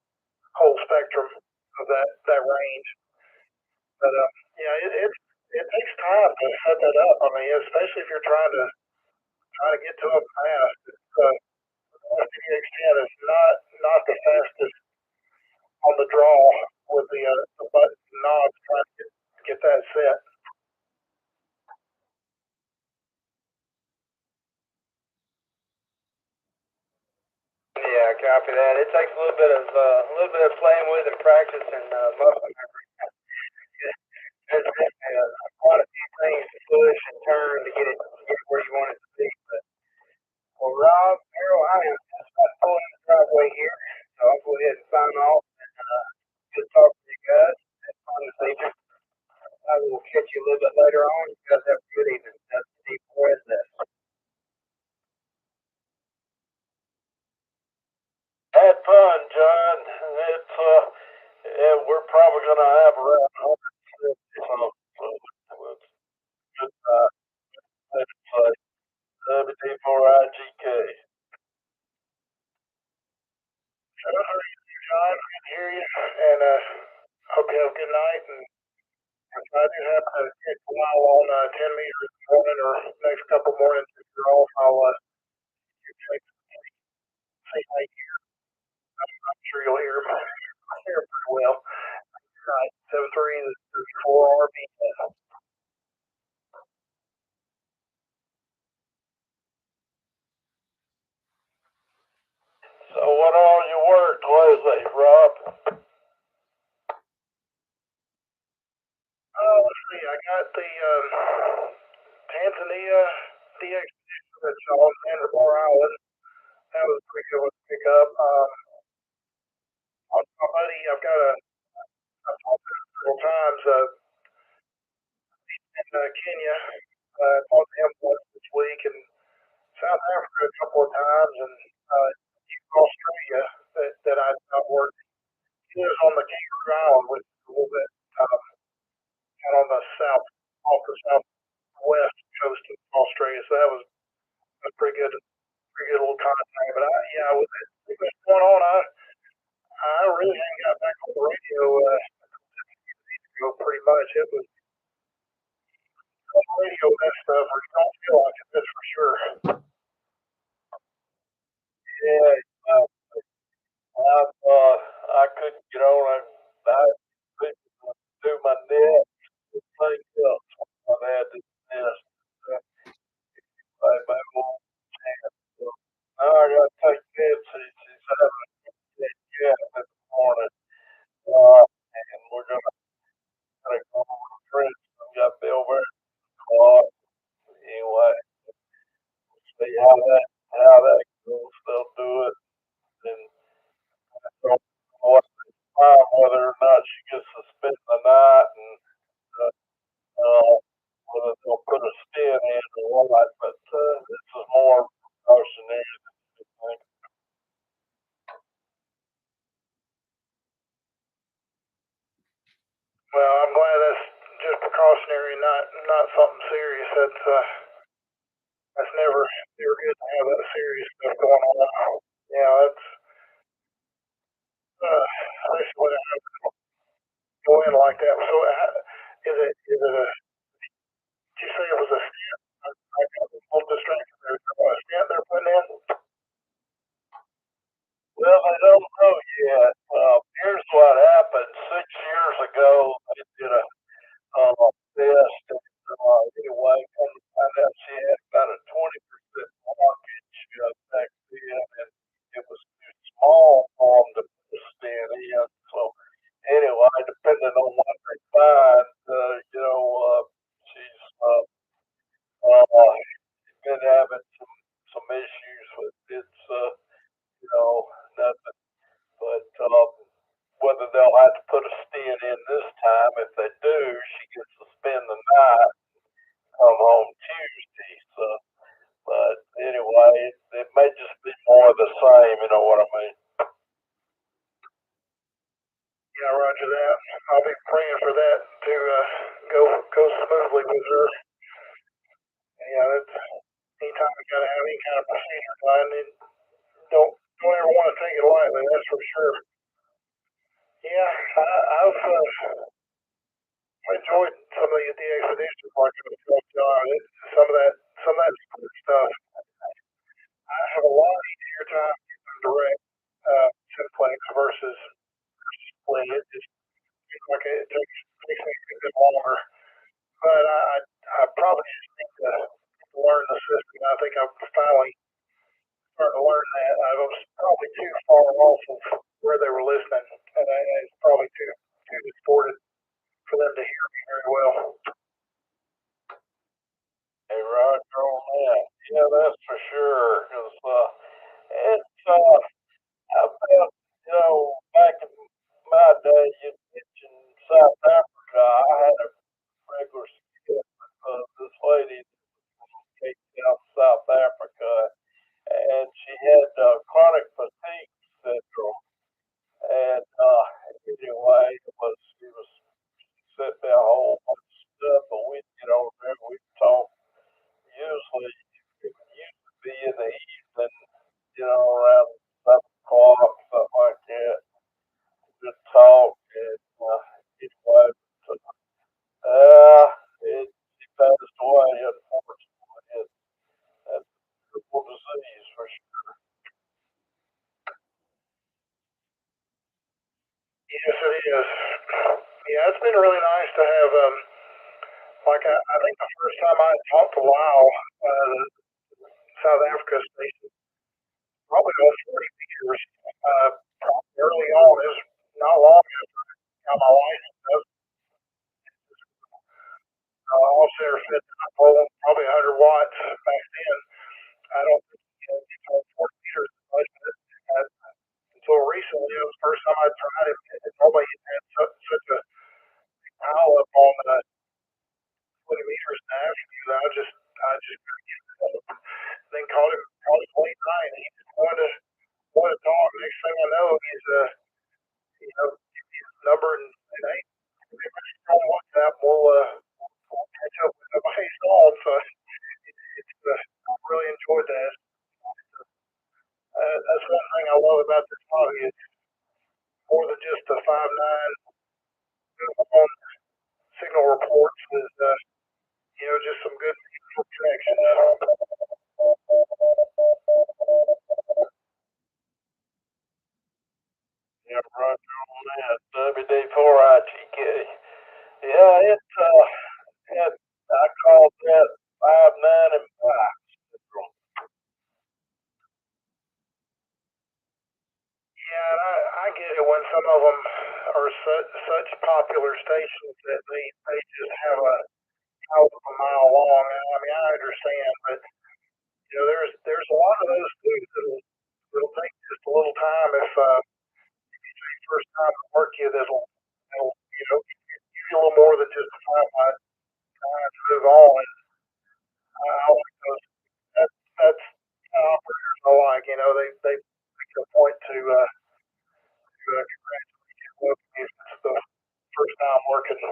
L: spectrum of that range. But yeah, it takes time to set that up. I mean, especially if you're trying to get to them fast. FDX10 is not the fastest on the draw with the button knobs trying to get that set.
I: Yeah, copy that. It takes a little bit of playing with and practice and muscle memory. There's a lot of things to push and turn to get it where you want it to be. But well, Rob, Harold, I am just about pulling in the driveway here, so I'll go ahead and sign off. And good talking to you guys. Have fun this evening. I will catch you a little bit later on. You guys have a good evening. That's Steve Perez.
A: Had fun, John. It's we're probably gonna have around 150 with WD4IGK.
L: John, good to hear you, and hope you have a good night. And if I do have to get a while on 10 meters this morning or next couple mornings, you're off, I'll you check say hi here. I'm sure you'll hear me hear pretty well. All right, 7334 RB.
A: So what all you worked lately, Rob?
L: Let's see. I got the Tanzania DX that's on Zanzibar Island. That was a pretty good one to pick up. My buddy, I've talked to him several times in Kenya. Talked to him once this week, and South Africa a couple of times, and Australia that I worked. He was on the Kangaroo Island, which is a little bit kind of on the off the southwest coast of Australia. So that was a pretty good little contact. But with what's going on, I really haven't got back on the radio pretty much. It was on the radio that stuff, or you don't feel like it. That's for sure.
A: Yeah, I couldn't get on. I couldn't do my net. Thing else. I've had this nest. My old chance. So now I got to take Nancy. She's having a cat in the morning. And we're gonna go over to Prince. We got Bill over at o'clock. Anyway, see how that goes. They'll do it. And I don't know what whether or not she gets to spend the night and whether they'll put a stent in or what. But this is more precautionary than anything.
L: Well, I'm glad that's just precautionary, not something serious. That's never good to have that serious stuff going on. Yeah, that's especially when it go in like that. So, is it a? Did you say it was a stent? I got a little distracted there. Is there a stent they're putting in?
A: Well, I don't know yet. Here's what happened. 6 years ago, they did a test. Anyway, come to find out she had about a 20% blockage back then, and it was too small for them to put a stent in. So, anyway, depending on what they find, she's been having some issues with it's, nothing. But whether they'll have to put a stent in this time, if they do, she gets to spend the night, come home Tuesday. So, but anyway, it may just be more of the same. You know what I mean?
L: Yeah, roger that. I'll be praying for that to go smoothly with her. Yeah, that's anytime you gotta have any kind of procedure done, and don't ever want to take it lightly. That's for sure. Yeah, I've enjoyed some of the expeditions like I was telling John. Some of that stuff. I have a lot easier time using direct Simplex versus split. It just seems like it takes me a bit longer. But I probably just need to learn the system. I think I'm finally starting to learn that. I was probably too far off of where they were listening, and it's probably too distorted for them to hear me very well.
A: Hey, Roger on that. Yeah, that's for sure. Cause it's I felt, back in my day, you mentioned South Africa. I had a regular skip with this lady out of South Africa, and she had chronic fatigue syndrome. And anyway, she was sent me a whole bunch of stuff, but we'd get over there, we'd talk. Usually, it used to be in the evening, around 7 o'clock, something like that. Good talk, and anyway,
L: to have, I think the first time I talked to Lyle, South Africa station, probably about 40 meters, early on. It was not long after I got my license. All-center fit pole, probably 100 watts back then. I don't think, 40 meters is much, but until recently, it was the first time I tried it. Normally, it had such a pile up on 20 meters and a half. I just couldn't get it up. Then called him late night, and he just wanted to talk. Next thing I know, he's his number and hey, on WhatsApp. We'll catch up with him. He's on, so I really enjoyed that. That's one thing I love about this hobby. It's more than just the 5.9 on signal reports. Is just some good connections.
A: Yeah, Roger on that. WD4IGK. Yeah, I called that 5.9 and 5.
L: Yeah, and I get it when some of them are such popular stations that they just have a house a mile long. I mean, I understand, but there's a lot of those things that'll take just a little time. If it's your first time to work you, that'll give you a little more than just a 5 minute time to move on. And I like those. That's operators I like. They make a point to congratulate you if it's the first time working.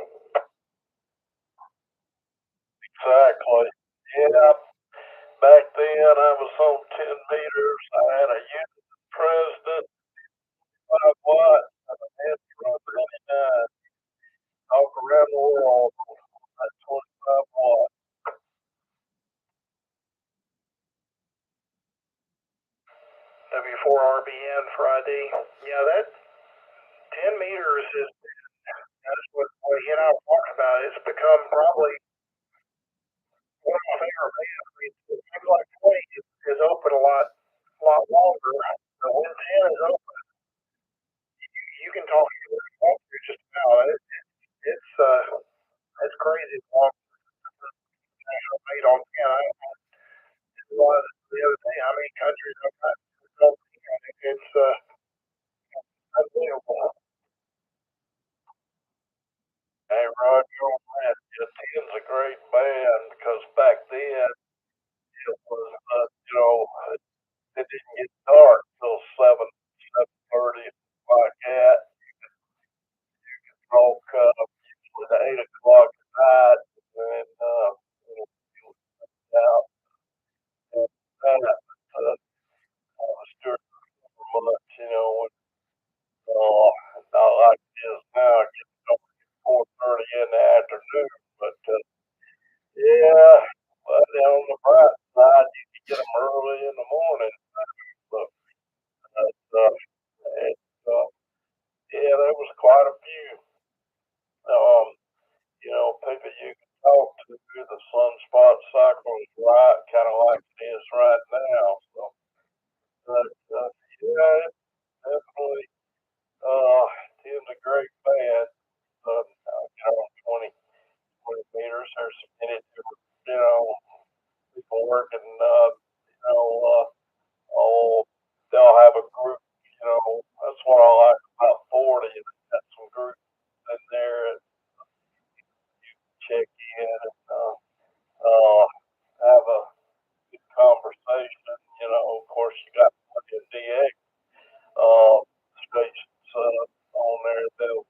A: Exactly. Yeah. Back then, I was on 10 meters. I had a unit president, 5 watt, and a head run 99. Talk around the world at 25 watt.
L: W4RBN for ID. Yeah, that 10 meters that's what he and I were talking about. It's become probably one of my favorite bands. I mean, it seems like 20 is open a lot longer. But when 10 is open, you can talk to just about it. It's crazy. Long national made on 10. I realized the other day how many countries I've got. It's unbelievable.
A: Hey, Roger on that. Yeah, 10's a great band because back then it was, it didn't get dark till 7:30 like that. Smoke usually at 8 o'clock at night, and out. And I was doing for months, when not like it is now. I get home at 4:30 in the afternoon, but yeah, but on the bright side, you can get them early in the morning. But yeah, there was quite a few. People you can talk to. The sunspot cycle is right, kind of like it is right now. So, but yeah, it's definitely Tim's a great band. 20 meters. There's many different, people working. Oh, they'll have a group. That's what I like about 40. They've got some groups in there and check in and have a good conversation. Of course, you got plenty of DX stations on there. They'll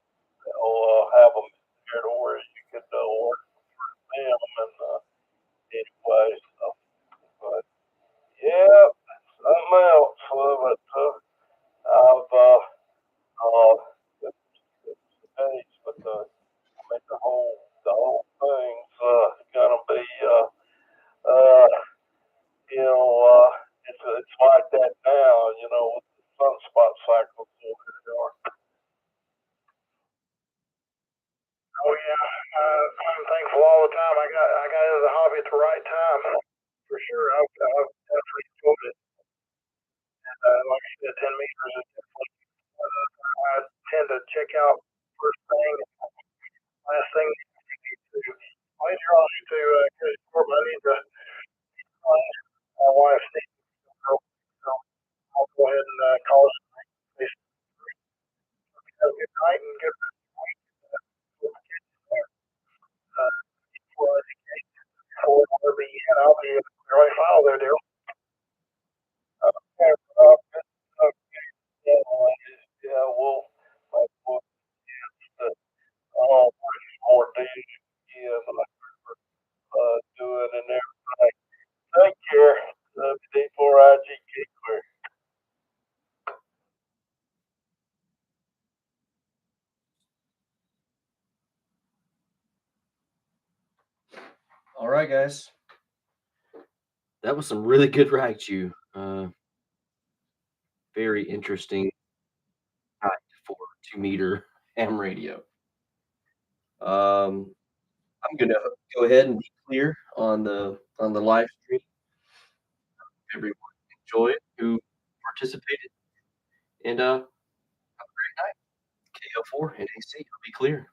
A: have them here to where you could work for them and anyway. So, but yeah, something else. But I've days, but the whole thing's gonna be it's like that now, with the sunspot cycles.
L: Oh yeah, wonderful all the time. I got into the hobby at the right time, for sure. I've definitely enjoyed it. And like I said, 10 meters is definitely. I tend to check out first thing, last thing. I need to get a sport, but I need to. My wife needs to go, so I'll go ahead and call us. Have a good night and good for whatever you had. I'll be right file there, Daryl. Okay,
A: yeah, we'll all more days again, doing and everything. Take care. D4IGK clear.
B: All right, guys. That was some really good Raichu. Very interesting for 2-meter ham radio. I'm gonna go ahead and be clear on the live stream. Everyone enjoy it who participated, and have a great night. KO4 and AC. I'll be clear.